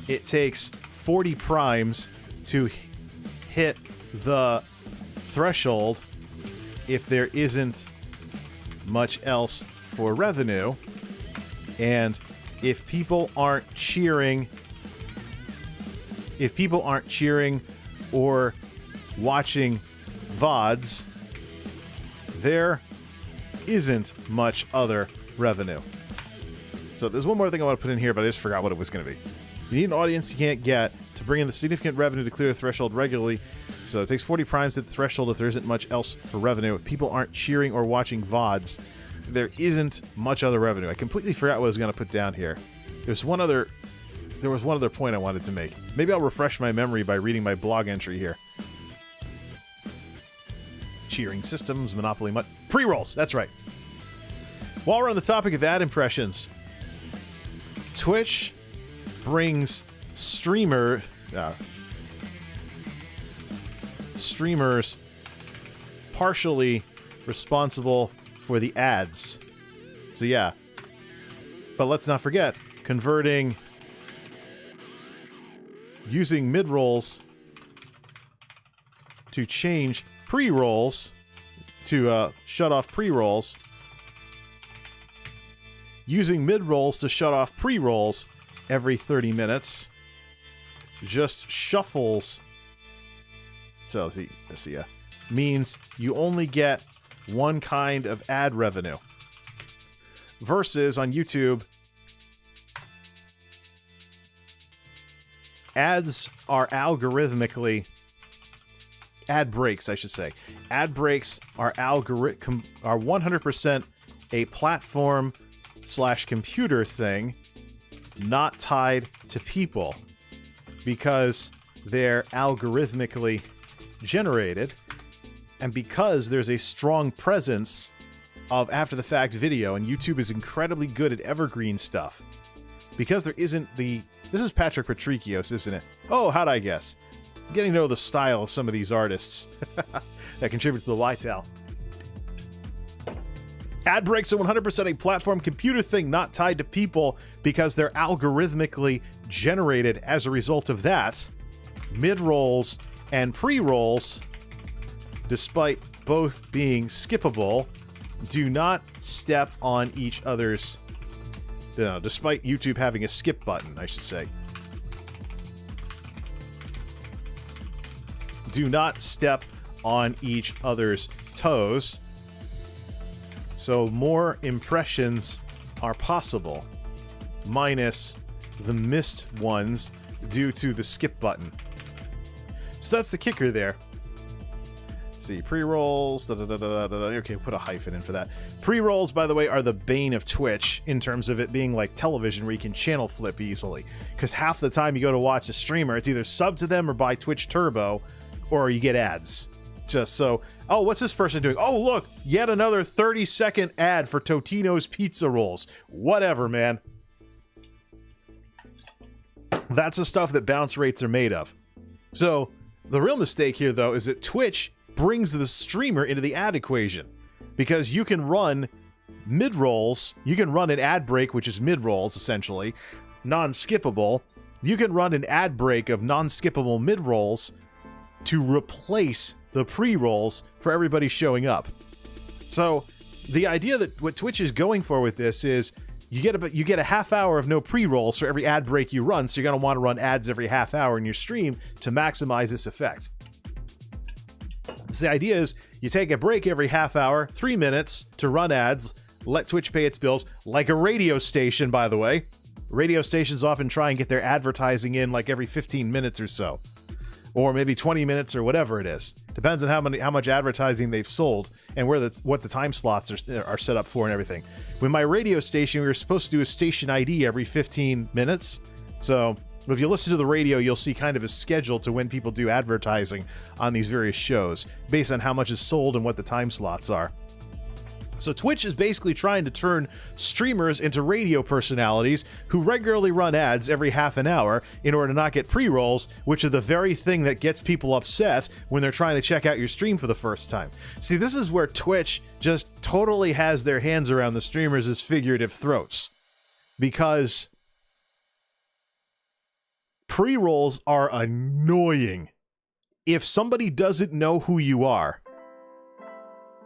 it takes 40 primes to hit the threshold if there isn't much else for revenue. And if people aren't cheering or watching VODs, there isn't much other revenue. So there's one more thing I want to put in here, but I just forgot what it was going to be. You need an audience you can't get to bring in the significant revenue to clear the threshold regularly. So it takes 40 primes to hit the threshold if there isn't much else for revenue. If people aren't cheering or watching VODs, there isn't much other revenue. I completely forgot what I was going to put down here. There was one other point I wanted to make. Maybe I'll refresh my memory by reading my blog entry here. Cheering systems, Monopoly, pre-rolls. That's right. While we're on the topic of ad impressions, Twitch brings streamers partially responsible for the ads. So yeah. But let's not forget, using mid-rolls to change pre-rolls, to shut off pre-rolls, using mid-rolls to shut off pre-rolls every 30 minutes just shuffles. So let's see, yeah, means you only get one kind of ad revenue. Versus on YouTube, ads are algorithmically, ad breaks, I should say. Ad breaks are 100% a platform/computer thing, not tied to people, because they're algorithmically generated, and because there's a strong presence of after-the-fact video, and YouTube is incredibly good at evergreen stuff. Because there isn't the... This is Patrick Patricios, isn't it? Oh, how'd I guess? I'm getting to know the style of some of these artists that contribute to the Lytel. Ad breaks are 100% a platform computer thing, not tied to people, because they're algorithmically generated as a result of that. Mid-rolls and pre-rolls, despite both being skippable, do not step on each other's... despite YouTube having a skip button, I should say. Do not step on each other's toes. So more impressions are possible, minus the missed ones due to the skip button. So that's the kicker there. Let's see, pre-rolls, okay, put a hyphen in for that. Pre-rolls, by the way, are the bane of Twitch in terms of it being like television where you can channel flip easily. Because half the time you go to watch a streamer, it's either sub to them or buy Twitch Turbo, or you get ads. Just so, oh, what's this person doing? Oh, look, yet another 30-second ad for Totino's Pizza Rolls. Whatever, man. That's the stuff that bounce rates are made of. So, the real mistake here, though, is that Twitch brings the streamer into the ad equation. Because you can run mid-rolls, you can run an ad break, which is mid-rolls, essentially, non-skippable. You can run an ad break of non-skippable mid-rolls to replace the pre-rolls for everybody showing up. So, the idea that what Twitch is going for with this is you get a half hour of no pre-rolls for every ad break you run, so you're going to want to run ads every half hour in your stream to maximize this effect. So the idea is you take a break every half hour, 3 minutes to run ads, let Twitch pay its bills, like a radio station, by the way. Radio stations often try and get their advertising in like every 15 minutes or so. Or maybe 20 minutes or whatever it is. Depends on how much advertising they've sold and what the time slots are set up for and everything. With my radio station, we were supposed to do a station ID every 15 minutes. So if you listen to the radio, you'll see kind of a schedule to when people do advertising on these various shows based on how much is sold and what the time slots are. So Twitch is basically trying to turn streamers into radio personalities who regularly run ads every half an hour in order to not get pre-rolls, which are the very thing that gets people upset when they're trying to check out your stream for the first time. See, this is where Twitch just totally has their hands around the streamers as figurative throats. Because pre-rolls are annoying. If somebody doesn't know who you are,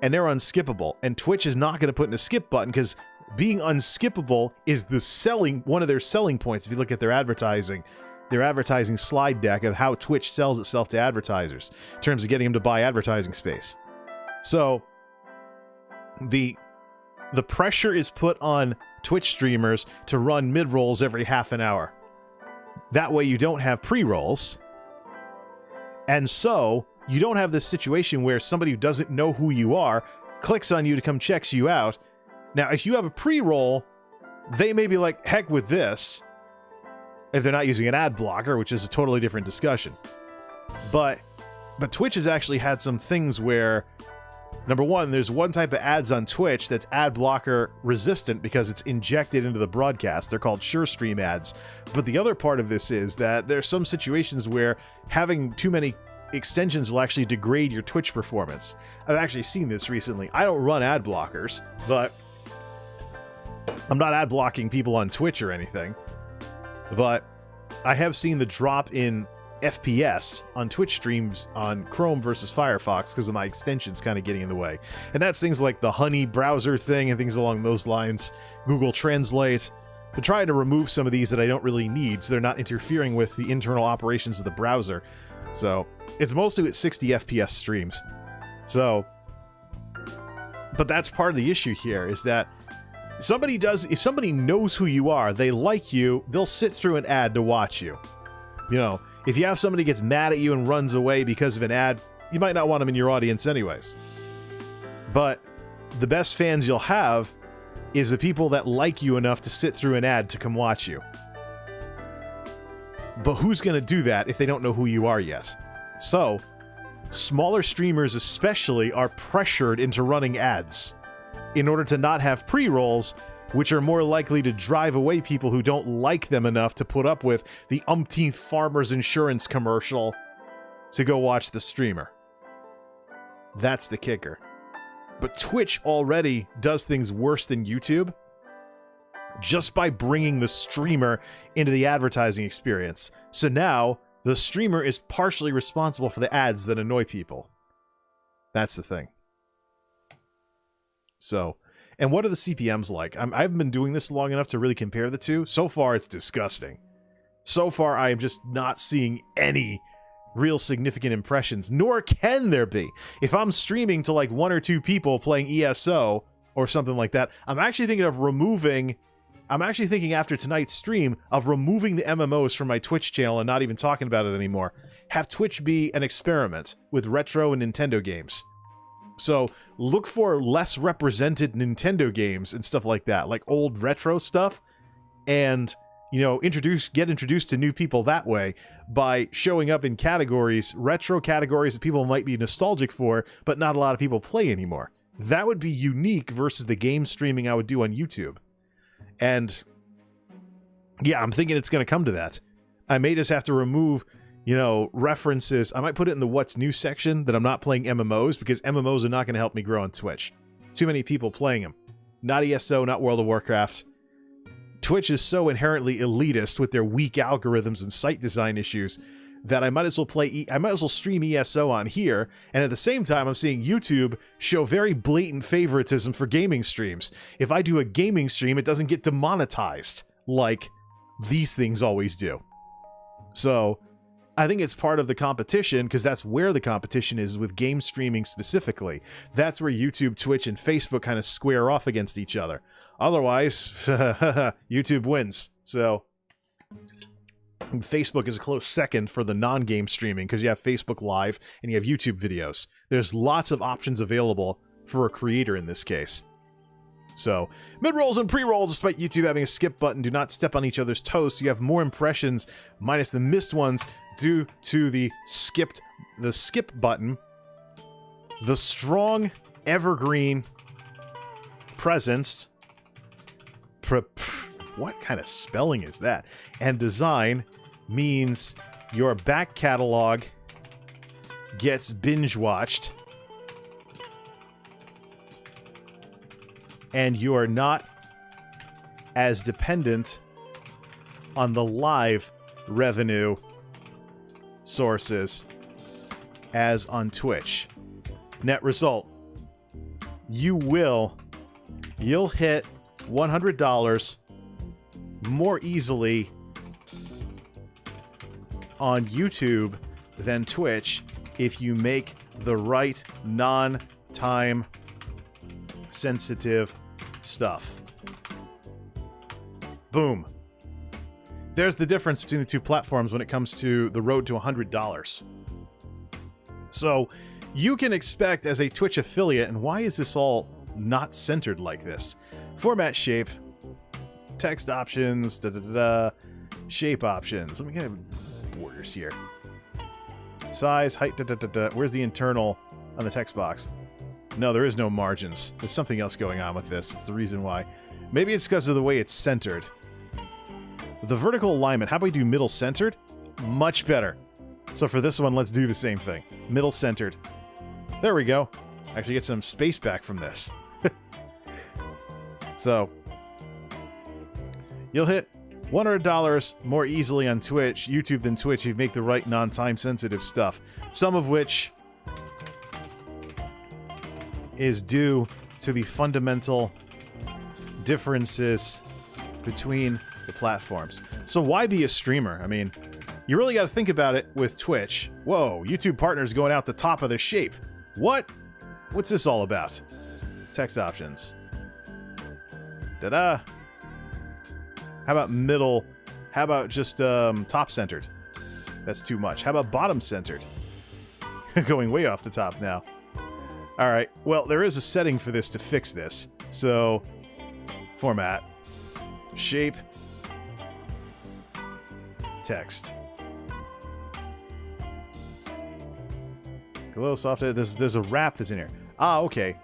and they're unskippable, and Twitch is not going to put in a skip button because being unskippable is one of their selling points. If you look at their advertising slide deck of how Twitch sells itself to advertisers in terms of getting them to buy advertising space. So the pressure is put on Twitch streamers to run mid-rolls every half an hour. That way you don't have pre-rolls. And so you don't have this situation where somebody who doesn't know who you are clicks on you to come checks you out. Now, if you have a pre-roll, they may be like, heck with this, if they're not using an ad blocker, which is a totally different discussion. But Twitch has actually had some things where, number one, there's one type of ads on Twitch that's ad blocker resistant because it's injected into the broadcast. They're called SureStream ads. But the other part of this is that there's some situations where having too many extensions will actually degrade your Twitch performance. I've actually seen this recently. I don't run ad blockers, but I'm not ad blocking people on Twitch or anything. But I have seen the drop in FPS on Twitch streams on Chrome versus Firefox because of my extensions kind of getting in the way. And that's things like the Honey browser thing and things along those lines. Google Translate. But trying to remove some of these that I don't really need so they're not interfering with the internal operations of the browser. So it's mostly with 60 FPS streams. So, but that's part of the issue here is that if somebody knows who you are, they like you, they'll sit through an ad to watch you. You know, if you have somebody gets mad at you and runs away because of an ad, you might not want them in your audience anyways. But the best fans you'll have is the people that like you enough to sit through an ad to come watch you. But who's going to do that if they don't know who you are yet? So, smaller streamers especially are pressured into running ads in order to not have pre-rolls, which are more likely to drive away people who don't like them enough to put up with the umpteenth Farmers Insurance commercial to go watch the streamer. That's the kicker. But Twitch already does things worse than YouTube just by bringing the streamer into the advertising experience. So now, the streamer is partially responsible for the ads that annoy people. That's the thing. So, and what are the CPMs like? I haven't been doing this long enough to really compare the two. So far, it's disgusting. So far, I am just not seeing any real significant impressions, nor can there be. If I'm streaming to like 1 or 2 people playing ESO, or something like that. I'm actually thinking after tonight's stream of removing the MMOs from my Twitch channel and not even talking about it anymore. Have Twitch be an experiment with retro and Nintendo games. So look for less represented Nintendo games and stuff like that, like old retro stuff, and get introduced to new people that way by showing up in categories, retro categories that people might be nostalgic for, but not a lot of people play anymore. That would be unique versus the game streaming I would do on YouTube. And yeah, I'm thinking it's going to come to that. I may just have to remove, references. I might put it in the what's new section that I'm not playing MMOs, because MMOs are not going to help me grow on Twitch. Too many people playing them. Not ESO, not World of Warcraft. Twitch is so inherently elitist with their weak algorithms and site design issues that I might as well stream ESO on here, and at the same time I'm seeing YouTube show very blatant favoritism for gaming streams. If I do a gaming stream, it doesn't get demonetized like these things always do. So I think it's part of the competition, because that's where the competition is with game streaming specifically. That's where YouTube, Twitch, and Facebook kind of square off against each other. Otherwise, YouTube wins. So Facebook is a close second for the non-game streaming, because you have Facebook Live and you have YouTube videos. There's lots of options available for a creator in this case. So, mid-rolls and pre-rolls, despite YouTube having a skip button, do not step on each other's toes, so you have more impressions, minus the missed ones, due to the skip button. The strong, evergreen presence. What kind of spelling is that? And design means your back catalog gets binge-watched, and you are not as dependent on the live revenue sources as on Twitch. Net result, you'll hit $100 more easily on YouTube than Twitch if you make the right non-time sensitive stuff. Boom. There's the difference between the two platforms when it comes to the road to $100. So you can expect, as a Twitch affiliate, and why is this all not centered like this? Format shape, text options, shape options. Let me get borders here. Size, height, Where's the internal on the text box? No, there is no margins. There's something else going on with this. It's the reason why. Maybe it's because of the way it's centered. The vertical alignment, how about we do middle centered? Much better. So for this one, let's do the same thing. Middle centered. There we go. Actually get some space back from this. So, you'll hit $100 more easily on YouTube than Twitch if you make the right non-time sensitive stuff. Some of which is due to the fundamental differences between the platforms. So why be a streamer? I mean, you really got to think about it with Twitch. Whoa, YouTube partners going out the top of the shape. What? What's this all about? Text options. Da-da. How about middle? How about just top centered? That's too much. How about bottom centered? Going way off the top now. All right. Well, there is a setting for this to fix this. So, format, shape, text. Glow soft. There's a wrap that's in here. Ah, okay.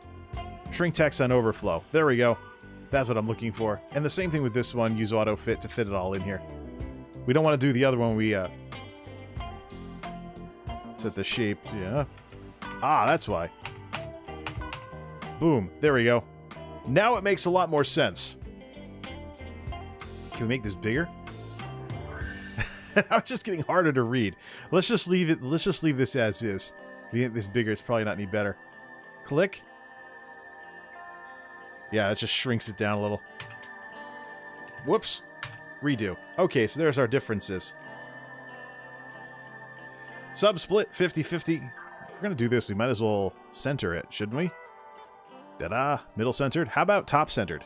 Shrink text on overflow. There we go. That's what I'm looking for. And the same thing with this one. Use auto fit to fit it all in here. We don't want to do the other one. We set the shape. Yeah. Ah, that's why. Boom. There we go. Now it makes a lot more sense. Can we make this bigger? Now it's just getting harder to read. Let's just leave it. Let's just leave this as is. If you get this bigger, it's probably not any better. Click. Yeah, it just shrinks it down a little. Whoops. Redo. Okay, so there's our differences. Sub split 50-50. If we're going to do this, we might as well center it, shouldn't we? Ta-da! Middle centered. How about top centered?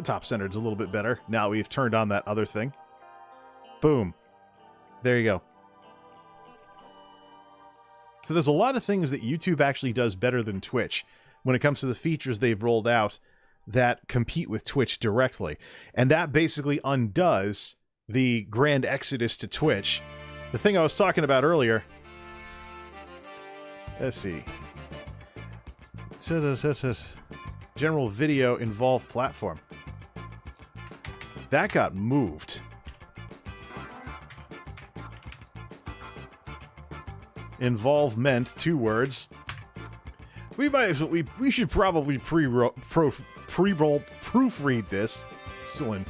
Top centered's a little bit better. Now we've turned on that other thing. Boom. There you go. So there's a lot of things that YouTube actually does better than Twitch when it comes to the features they've rolled out that compete with Twitch directly. And that basically undoes the grand exodus to Twitch. The thing I was talking about earlier. Let's see. General video involved platform. That got moved. Involvement, 2 words. We should probably pre-roll proofread this. Still in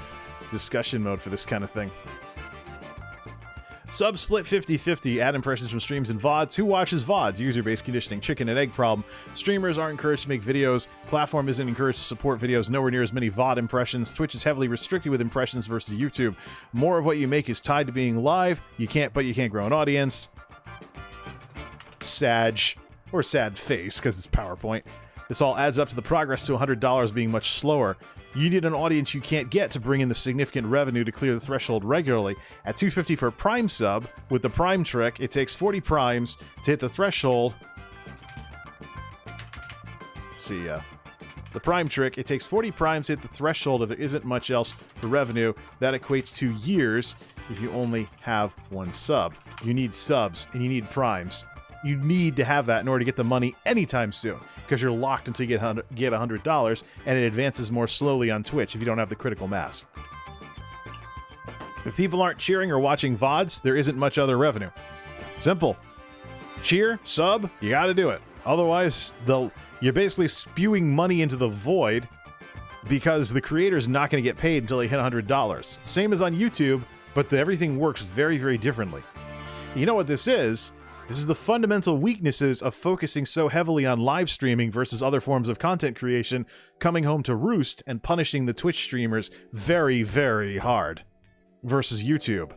discussion mode for this kind of thing. Sub split 50-50. Ad impressions from streams and VODs. Who watches VODs? User-based conditioning. Chicken and egg problem. Streamers aren't encouraged to make videos. Platform isn't encouraged to support videos. Nowhere near as many VOD impressions. Twitch is heavily restricted with impressions versus YouTube. More of what you make is tied to being live. You can't grow an audience. Sag, or sad face, because it's PowerPoint. This all adds up to the progress to $100 being much slower. You need an audience you can't get to bring in the significant revenue to clear the threshold regularly. At $2.50 for a Prime sub, with the Prime trick, it takes 40 Primes to hit the threshold. Let's see, the Prime trick, it takes 40 Primes to hit the threshold if there isn't much else for revenue. That equates to years if you only have 1 sub. You need subs, and you need Primes. You need to have that in order to get the money anytime soon, because you're locked until you get $100, and it advances more slowly on Twitch if you don't have the critical mass. If people aren't cheering or watching VODs, there isn't much other revenue. Simple. Cheer, sub, you gotta do it. Otherwise, you're basically spewing money into the void because the creator's not going to get paid until they hit $100. Same as on YouTube, but everything works very, very differently. You know what this is? This is the fundamental weaknesses of focusing so heavily on live streaming versus other forms of content creation coming home to roost and punishing the Twitch streamers very, very hard versus YouTube.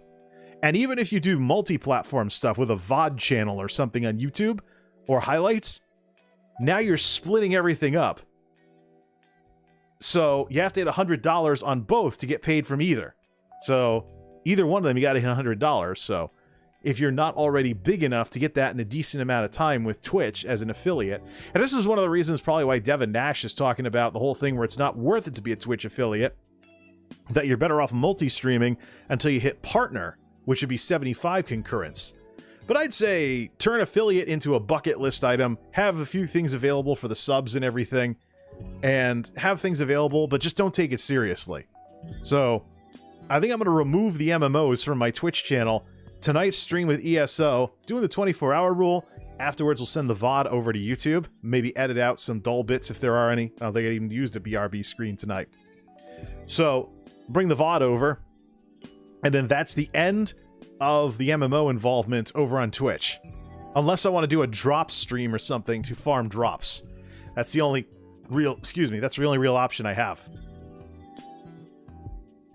And even if you do multi-platform stuff with a VOD channel or something on YouTube or highlights, now you're splitting everything up. So you have to hit $100 on both to get paid from either. So either one of them, you got to hit $100. So if you're not already big enough to get that in a decent amount of time with Twitch as an affiliate. And this is one of the reasons probably why Devin Nash is talking about the whole thing where it's not worth it to be a Twitch affiliate, that you're better off multi-streaming until you hit partner, which would be 75 concurrence. But I'd say turn affiliate into a bucket list item, have a few things available for the subs and everything, and have things available, but just don't take it seriously. So I think I'm going to remove the MMOs from my Twitch channel. Tonight's stream with ESO, doing the 24-hour rule. Afterwards, we'll send the VOD over to YouTube. Maybe edit out some dull bits if there are any. I don't think I even used a BRB screen tonight. So, bring the VOD over. And then that's the end of the MMO involvement over on Twitch. Unless I want to do a drop stream or something to farm drops. That's the only real, that's the only real option I have.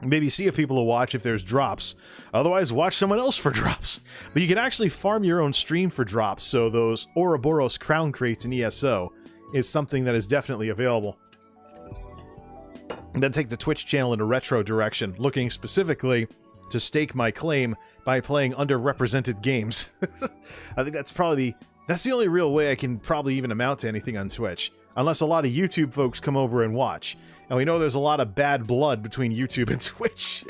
Maybe see if people will watch if there's drops. Otherwise, watch someone else for drops. But you can actually farm your own stream for drops, so those Ouroboros crown crates in ESO is something that is definitely available. And then take the Twitch channel in a retro direction, looking specifically to stake my claim by playing underrepresented games. I think that's the only real way I can probably even amount to anything on Twitch. Unless a lot of YouTube folks come over and watch. And we know there's a lot of bad blood between YouTube and Twitch.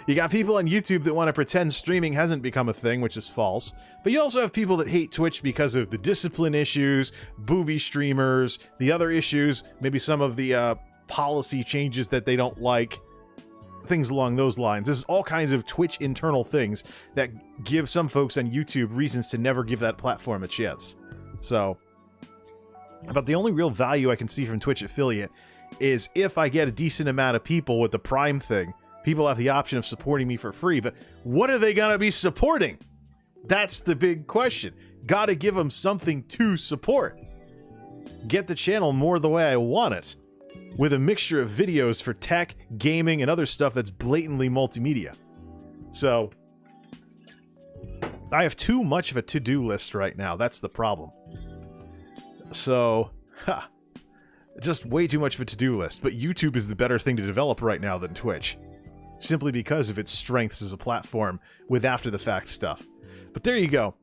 You got people on YouTube that want to pretend streaming hasn't become a thing, which is false. But you also have people that hate Twitch because of the discipline issues, booby streamers, the other issues, maybe some of the policy changes that they don't like, things along those lines. This is all kinds of Twitch internal things that give some folks on YouTube reasons to never give that platform a chance. So, but the only real value I can see from Twitch affiliate is if I get a decent amount of people with the Prime thing. People have the option of supporting me for free, but what are they gonna be supporting? That's the big question. Gotta give them something to support. Get the channel more the way I want it, with a mixture of videos for tech, gaming, and other stuff that's blatantly multimedia. So, I have too much of a to-do list right now. That's the problem. So, Just way too much of a to-do list. But YouTube is the better thing to develop right now than Twitch, simply because of its strengths as a platform with after-the-fact stuff. But there you go.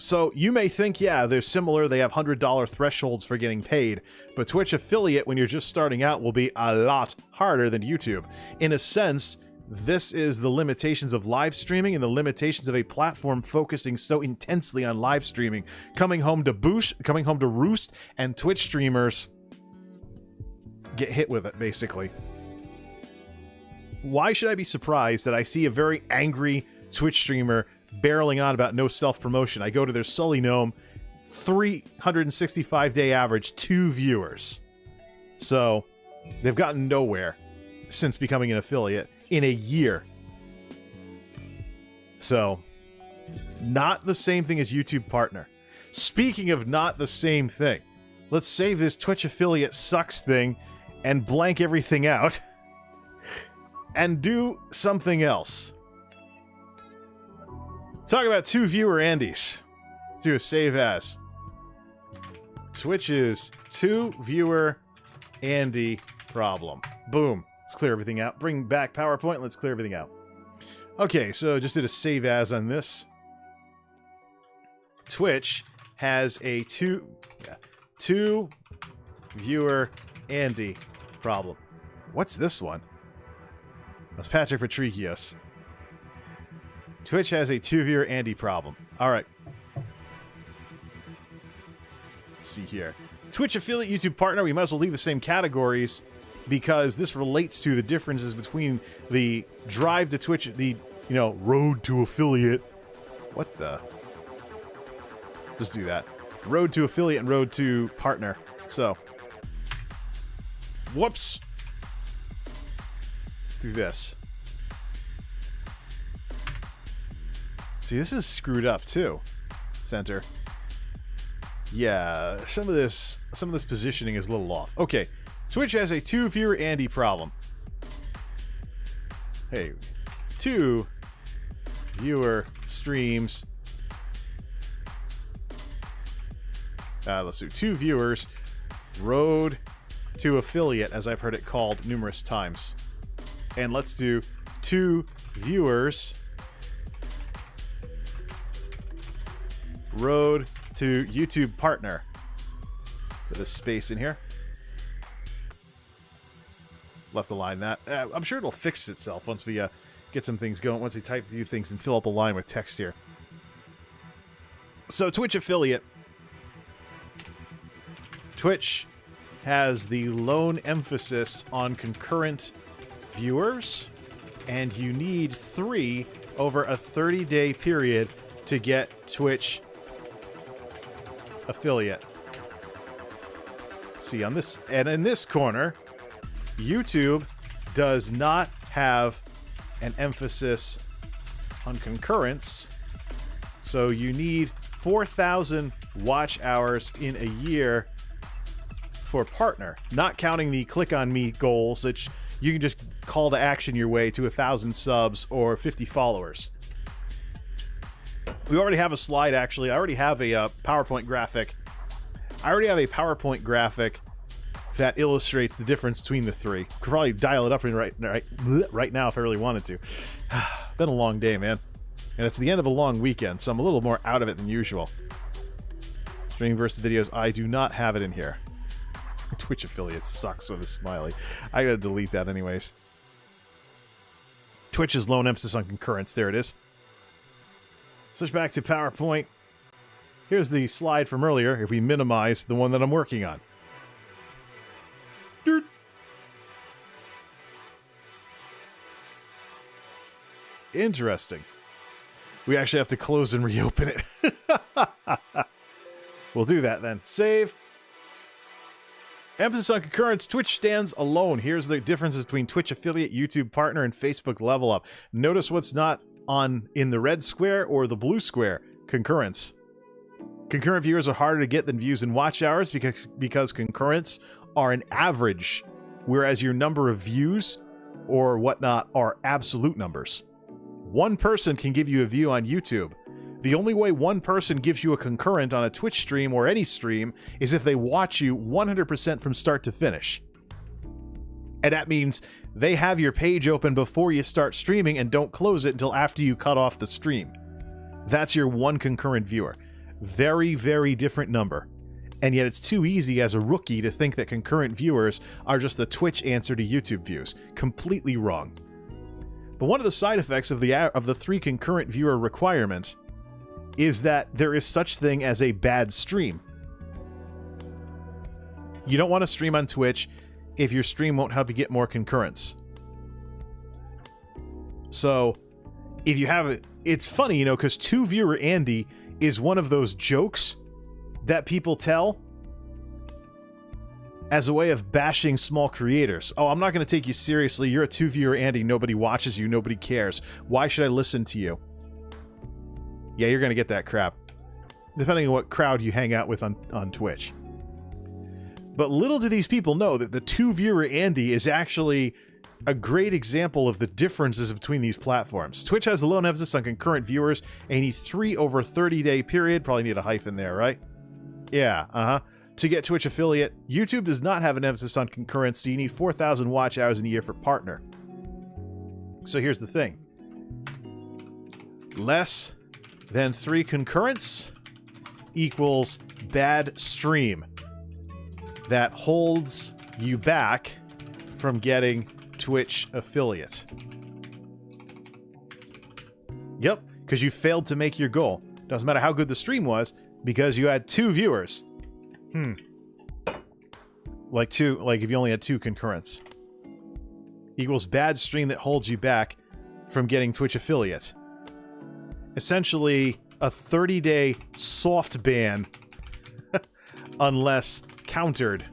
So you may think, yeah, they're similar, they have $100 thresholds for getting paid, but Twitch affiliate when you're just starting out will be a lot harder than YouTube. In a sense, this is the limitations of live streaming and the limitations of a platform focusing so intensely on live streaming, coming home to roost, and Twitch streamers get hit with it, basically. Why should I be surprised that I see a very angry Twitch streamer barreling on about no self-promotion? I go to their Sully Gnome, 365-day average, 2 viewers. So, they've gotten nowhere since becoming an affiliate in a year. So, not the same thing as YouTube partner. Speaking of not the same thing, let's save this Twitch affiliate sucks thing and blank everything out and do something else. Talk about 2 viewer Andes. Let's do a save as. Twitch's 2 viewer Andy problem. Boom. Let's clear everything out. Bring back PowerPoint. Let's clear everything out. Okay, so just did a save as on this. Twitch has a 2 viewer Andy problem. What's this one? That's Patrick Patrikios. Twitch has a 2 viewer Andy problem. All right. Let's see here. Twitch affiliate YouTube partner. We might as well leave the same categories because this relates to the differences between the drive to Twitch, the, you know, road to affiliate. What the? Just do that. Road to affiliate and road to partner. So. Whoops. Do this. See, this is screwed up too. Center. Yeah, some of this positioning is a little off. Okay, Twitch has a 2 viewer Andy problem. Hey, 2 viewer streams. Let's do 2 viewers. Road to affiliate, as I've heard it called numerous times. And let's do 2 viewers. Road to YouTube partner. With a space in here. Left align that. I'm sure it'll fix itself once we get some things going. Once we type a few things and fill up a line with text here. So Twitch affiliate. Twitch has the lone emphasis on concurrent viewers, and you need 3 over a 30-day period to get Twitch affiliate. See, on this, and in this corner, YouTube does not have an emphasis on concurrence, so you need 4,000 watch hours in a year for partner, not counting the click on me goals, which you can just call to action your way to 1,000 subs or 50 followers. We already have a slide, actually. I already have a PowerPoint graphic. That illustrates the difference between the 3. Could probably dial it up right now if I really wanted to. Been a long day, man. And it's the end of a long weekend, so I'm a little more out of it than usual. Streaming versus videos, I do not have it in here. Twitch affiliate sucks with a smiley. I gotta delete that anyways. Twitch's lone emphasis on concurrence. There it is. Switch back to PowerPoint. Here's the slide from earlier, if we minimize the one that I'm working on. Dirt. Interesting. We actually have to close and reopen it. We'll do that then. Save. Emphasis on concurrence. Twitch stands alone. Here's the differences between Twitch affiliate, YouTube partner, and Facebook level up. Notice what's not on in the red square or the blue square. Concurrence. Concurrent viewers are harder to get than views and watch hours because concurrents are an average, whereas your number of views or whatnot are absolute numbers. One person can give you a view on YouTube, The only way one person gives you a concurrent on a Twitch stream or any stream is if they watch you 100% from start to finish. And that means they have your page open before you start streaming and don't close it until after you cut off the stream. That's your one concurrent viewer. Very, very different number. And yet it's too easy as a rookie to think that concurrent viewers are just the Twitch answer to YouTube views. Completely wrong. But one of the side effects of the 3 concurrent viewer requirement is that there is such thing as a bad stream. You don't want to stream on Twitch if your stream won't help you get more concurrence. So, if you have it, it's funny, you know, because 2-viewer Andy is one of those jokes that people tell as a way of bashing small creators. Oh, I'm not going to take you seriously. You're a 2-viewer Andy. Nobody watches you. Nobody cares. Why should I listen to you? Yeah, you're going to get that crap. Depending on what crowd you hang out with on Twitch. But little do these people know that the 2-viewer Andy is actually a great example of the differences between these platforms. Twitch has a low emphasis on concurrent viewers, and you need 3 over a 30-day period. Probably need a hyphen there, right? Yeah, to get Twitch affiliate. YouTube does not have an emphasis on concurrence, so you need 4,000 watch hours in a year for partner. So here's the thing. Less than 3 concurrents equals bad stream that holds you back from getting Twitch affiliate. Yep, because you failed to make your goal. Doesn't matter how good the stream was, because you had 2 viewers. Like if you only had 2 concurrents. Equals bad stream that holds you back from getting Twitch affiliate. Essentially, a 30-day soft ban unless countered.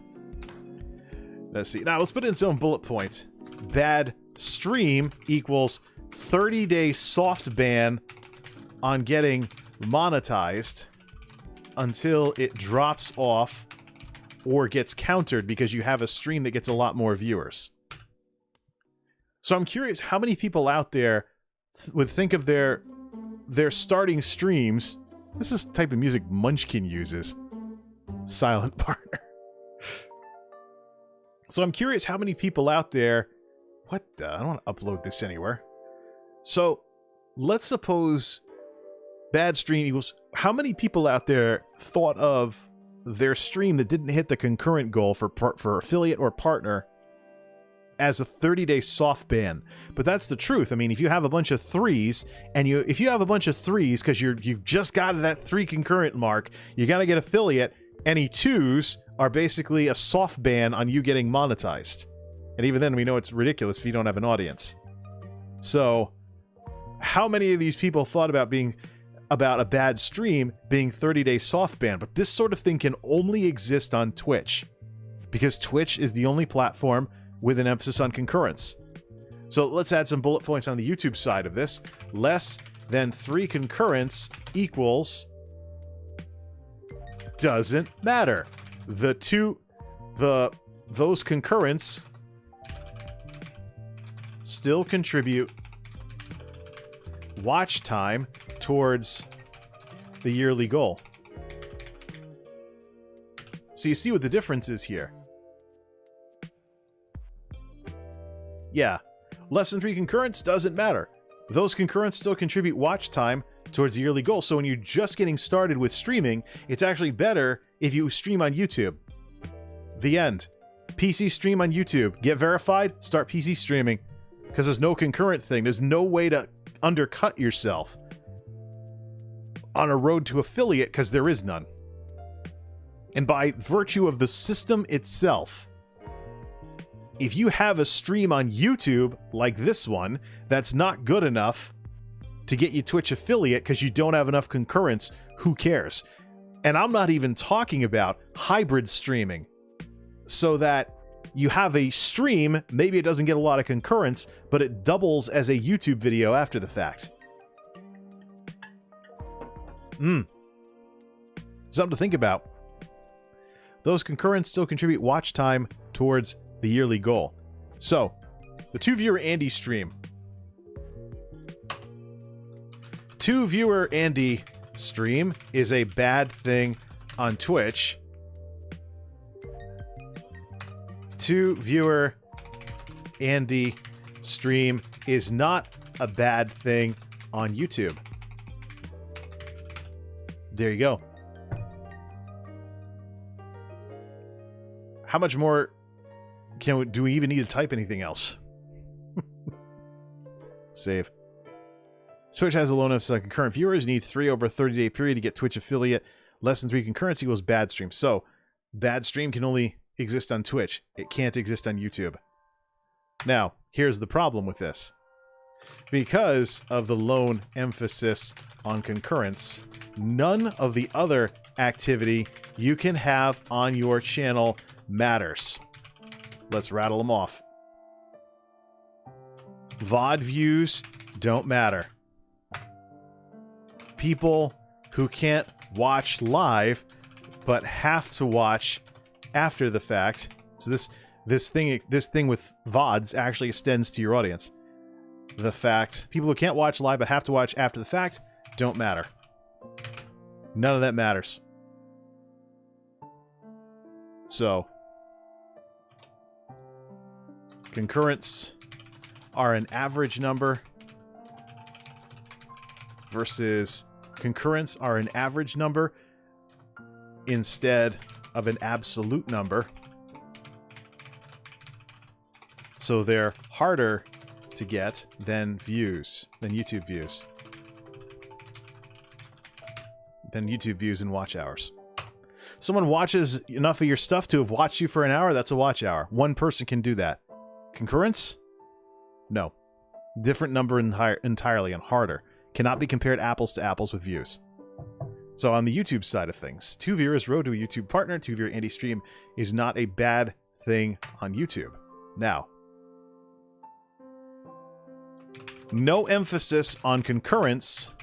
Let's see. Now, let's put in some bullet points. Bad stream equals 30-day soft ban on getting monetized until it drops off or gets countered because you have a stream that gets a lot more viewers. So I'm curious how many people out there would think of their starting streams. This is the type of music Munchkin uses. Silent partner. So I'm curious how many people out there... What the... I don't want to upload this anywhere. So, let's suppose bad stream equals... How many people out there thought of their stream that didn't hit the concurrent goal for affiliate or partner as a 30-day soft ban? But that's the truth. I mean, if you have a bunch of 3s, and if you have a bunch of 3s because you've just got to that 3 concurrent mark, you got to get affiliate. Any 2s are basically a soft ban on you getting monetized. And even then, we know it's ridiculous if you don't have an audience. So, how many of these people thought about a bad stream being 30-day soft ban? But this sort of thing can only exist on Twitch, because Twitch is the only platform with an emphasis on concurrence. So let's add some bullet points on the YouTube side of this. Less than 3 concurrents equals... doesn't matter. Those concurrents still contribute watch time towards the yearly goal. So you see what the difference is here. Yeah, less than 3 concurrents doesn't matter. Those concurrents still contribute watch time towards the yearly goal. So when you're just getting started with streaming, it's actually better if you stream on YouTube. The end. PC stream on YouTube. Get verified, start PC streaming. Because there's no concurrent thing. There's no way to undercut yourself on a road to affiliate, because there is none. And by virtue of the system itself, if you have a stream on YouTube, like this one, that's not good enough to get you Twitch affiliate because you don't have enough concurrence, who cares? And I'm not even talking about hybrid streaming, so that you have a stream, maybe it doesn't get a lot of concurrence, but it doubles as a YouTube video after the fact. Something to think about. Those concurrents still contribute watch time towards the yearly goal. So, the 2-viewer Andy stream. 2-viewer Andy stream is a bad thing on Twitch. 2 viewer Andy stream is not a bad thing on YouTube. There you go. How much more do we even need to type anything else? Save. Twitch has a low enough concurrent viewers. Need 3 over a 30-day period to get Twitch affiliate. Less than 3 concurrence equals bad stream. So, bad stream can only exist on Twitch. It can't exist on YouTube. Now, here's the problem with this. Because of the lone emphasis on concurrence, none of the other activity you can have on your channel matters. Let's rattle them off. VOD views don't matter. People who can't watch live but have to watch after the fact. So this thing with VODs actually extends to your audience. The fact people who can't watch live but have to watch after the fact don't matter. None of that matters. So, concurrents are an average number versus concurrents are an average number instead of an absolute number. So they're harder to get than views, than YouTube views. Than YouTube views and watch hours. Someone watches enough of your stuff to have watched you for an hour, that's a watch hour. One person can do that. Concurrence? No. Different number entirely and harder. Cannot be compared apples to apples with views. So on the YouTube side of things, 2 viewers road to a YouTube partner, 2 viewer Andy stream is not a bad thing on YouTube. Now, no emphasis on concurrence,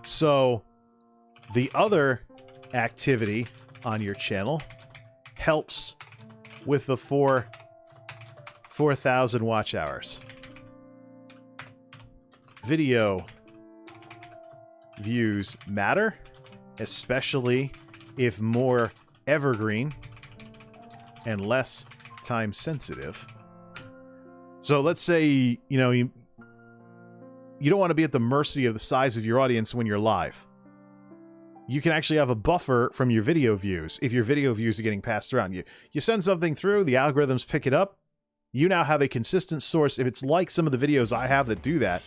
so the other activity on your channel helps with the 4,000 watch hours. Video views matter, especially if more evergreen and less time sensitive. So let's say, you don't want to be at the mercy of the size of your audience when you're live. You can actually have a buffer from your video views if your video views are getting passed around. You send something through, the algorithms pick it up. You now have a consistent source. If it's like some of the videos I have that do that,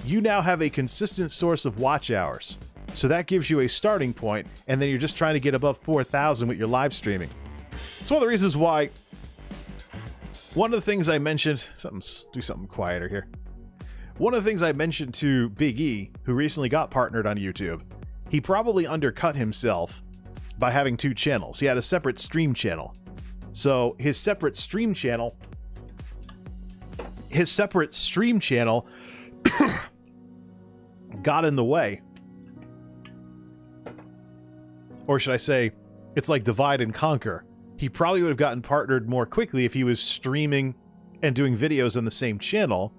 you now have a consistent source of watch hours. So that gives you a starting point, and then you're just trying to get above 4,000 with your live streaming. It's one of the reasons why one of the things I mentioned, do something quieter here. One of the things I mentioned to Big E, who recently got partnered on YouTube, he probably undercut himself by having 2 channels. He had a separate stream channel. So his separate stream channel got in the way. Or should I say, it's like divide and conquer. He probably would have gotten partnered more quickly if he was streaming and doing videos on the same channel,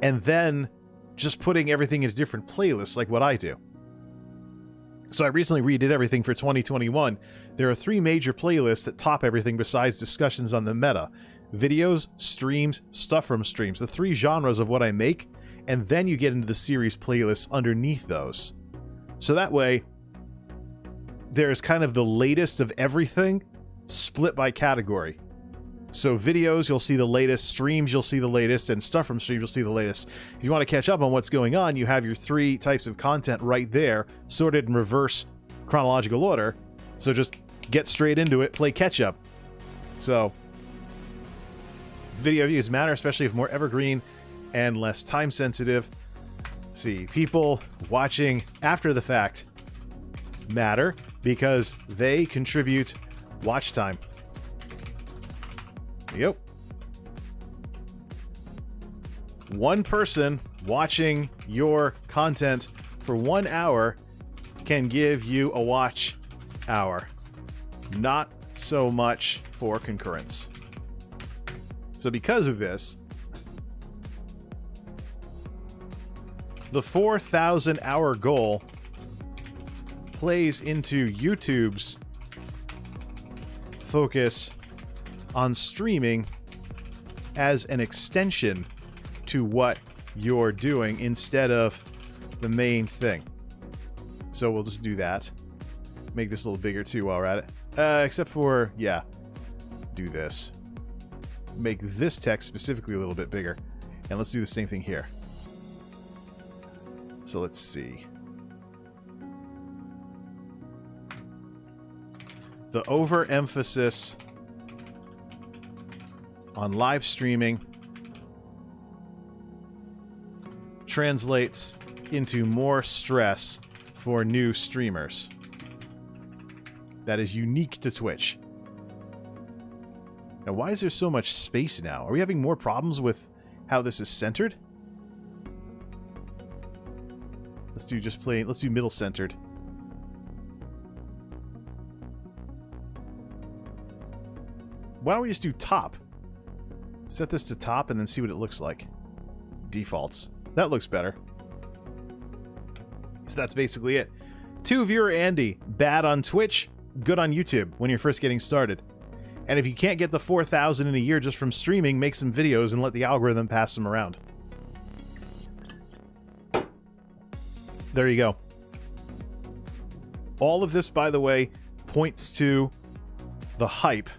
and then just putting everything into different playlists like what I do. So I recently redid everything for 2021. There are 3 major playlists that top everything besides discussions on the meta. Videos, streams, stuff from streams. The 3 genres of what I make, and then you get into the series playlists underneath those. So that way, there's kind of the latest of everything split by category. So videos, you'll see the latest, streams, you'll see the latest, and stuff from streams, you'll see the latest. If you want to catch up on what's going on, you have your 3 types of content right there, sorted in reverse chronological order. So just get straight into it, play catch up. So video views matter, especially if more evergreen and less time sensitive. See, people watching after the fact matter because they contribute watch time. Yep. One person watching your content for 1 hour can give you a watch hour. Not so much for concurrence. So because of this, the 4,000 hour goal plays into YouTube's focus on streaming as an extension to what you're doing instead of the main thing. So we'll just do that. Make this a little bigger too while we're at it. Except for, yeah, do this. Make this text specifically a little bit bigger. And let's do the same thing here. So let's see. The overemphasis on live streaming translates into more stress for new streamers. That is unique to Twitch. Now, why is there so much space now? Are we having more problems with how this is centered? Let's do just plain, let's do middle centered. Why don't we just do top? Set this to top and then see what it looks like. Defaults. That looks better. So that's basically it. 2 viewer Andy, bad on Twitch, good on YouTube when you're first getting started. And if you can't get the 4,000 in a year just from streaming, make some videos and let the algorithm pass them around. There you go. All of this, by the way, points to the hype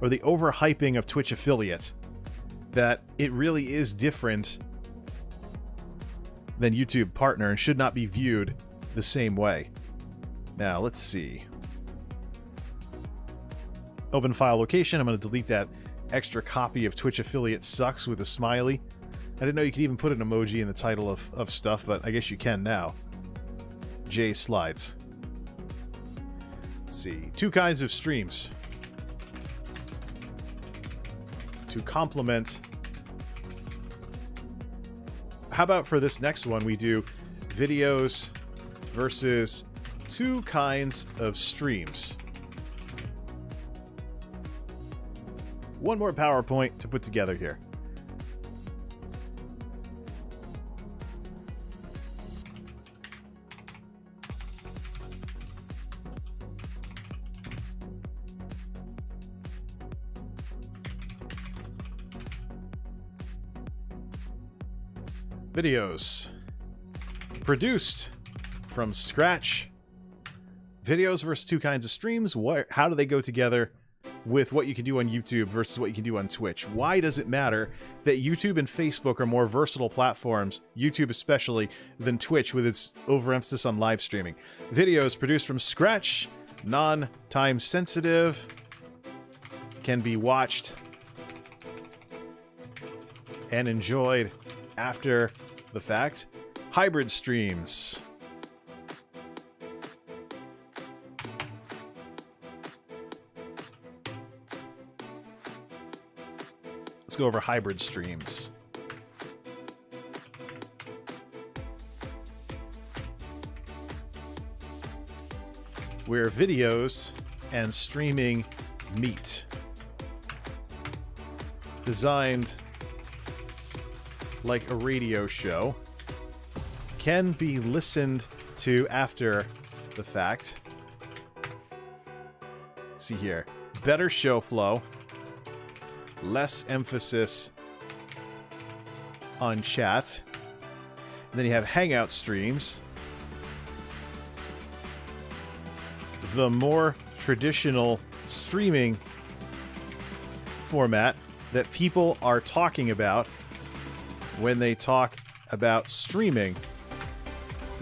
or the overhyping of Twitch affiliates. That it really is different than YouTube partner and should not be viewed the same way. Now, let's see. Open file location. I'm going to delete that extra copy of Twitch affiliate sucks with a smiley. I didn't know you could even put an emoji in the title of stuff, but I guess you can now. Jay slides. Let's see. 2 kinds of streams. To complement. How about for this next one we do videos versus 2 kinds of streams. One more PowerPoint to put together here. Videos produced from scratch. Videos versus 2 kinds of streams. How do they go together with what you can do on YouTube versus what you can do on Twitch? Why does it matter that YouTube and Facebook are more versatile platforms, YouTube especially, than Twitch with its overemphasis on live streaming? Videos produced from scratch, non-time sensitive, can be watched and enjoyed after the fact. Hybrid streams. Let's go over hybrid streams. Where videos and streaming meet. Designed like a radio show, can be listened to after the fact. See here, better show flow, less emphasis on chat. And then you have hangout streams, the more traditional streaming format that people are talking about when they talk about streaming.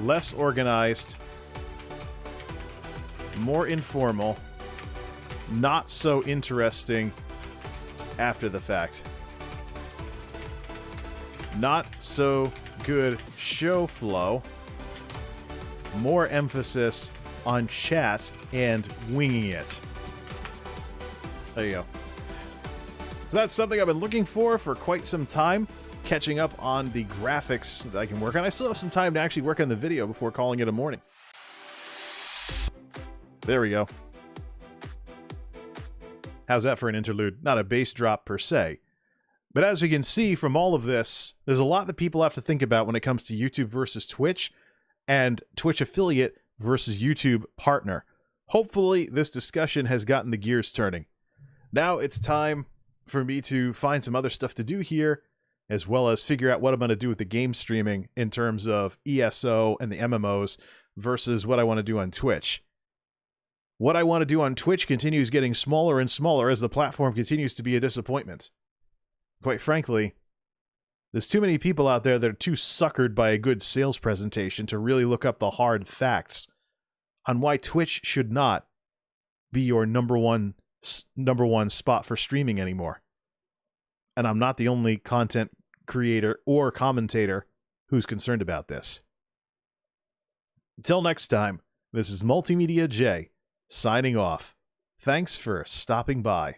Less organized, more informal, not so interesting after the fact. Not so good show flow, more emphasis on chat and winging it. There you go. So that's something I've been looking for quite some time. Catching up on the graphics that I can work on. I still have some time to actually work on the video before calling it a morning. There we go. How's that for an interlude? Not a bass drop per se. But as we can see from all of this, there's a lot that people have to think about when it comes to YouTube versus Twitch, and Twitch affiliate versus YouTube partner. Hopefully, this discussion has gotten the gears turning. Now it's time for me to find some other stuff to do here, as well as figure out what I'm going to do with the game streaming in terms of ESO and the MMOs versus what I want to do on Twitch. What I want to do on Twitch continues getting smaller and smaller as the platform continues to be a disappointment. Quite frankly, there's too many people out there that are too suckered by a good sales presentation to really look up the hard facts on why Twitch should not be your number one spot for streaming anymore. And I'm not the only content creator or commentator who's concerned about this. Until next time, this is MultimediaJay signing off. Thanks for stopping by.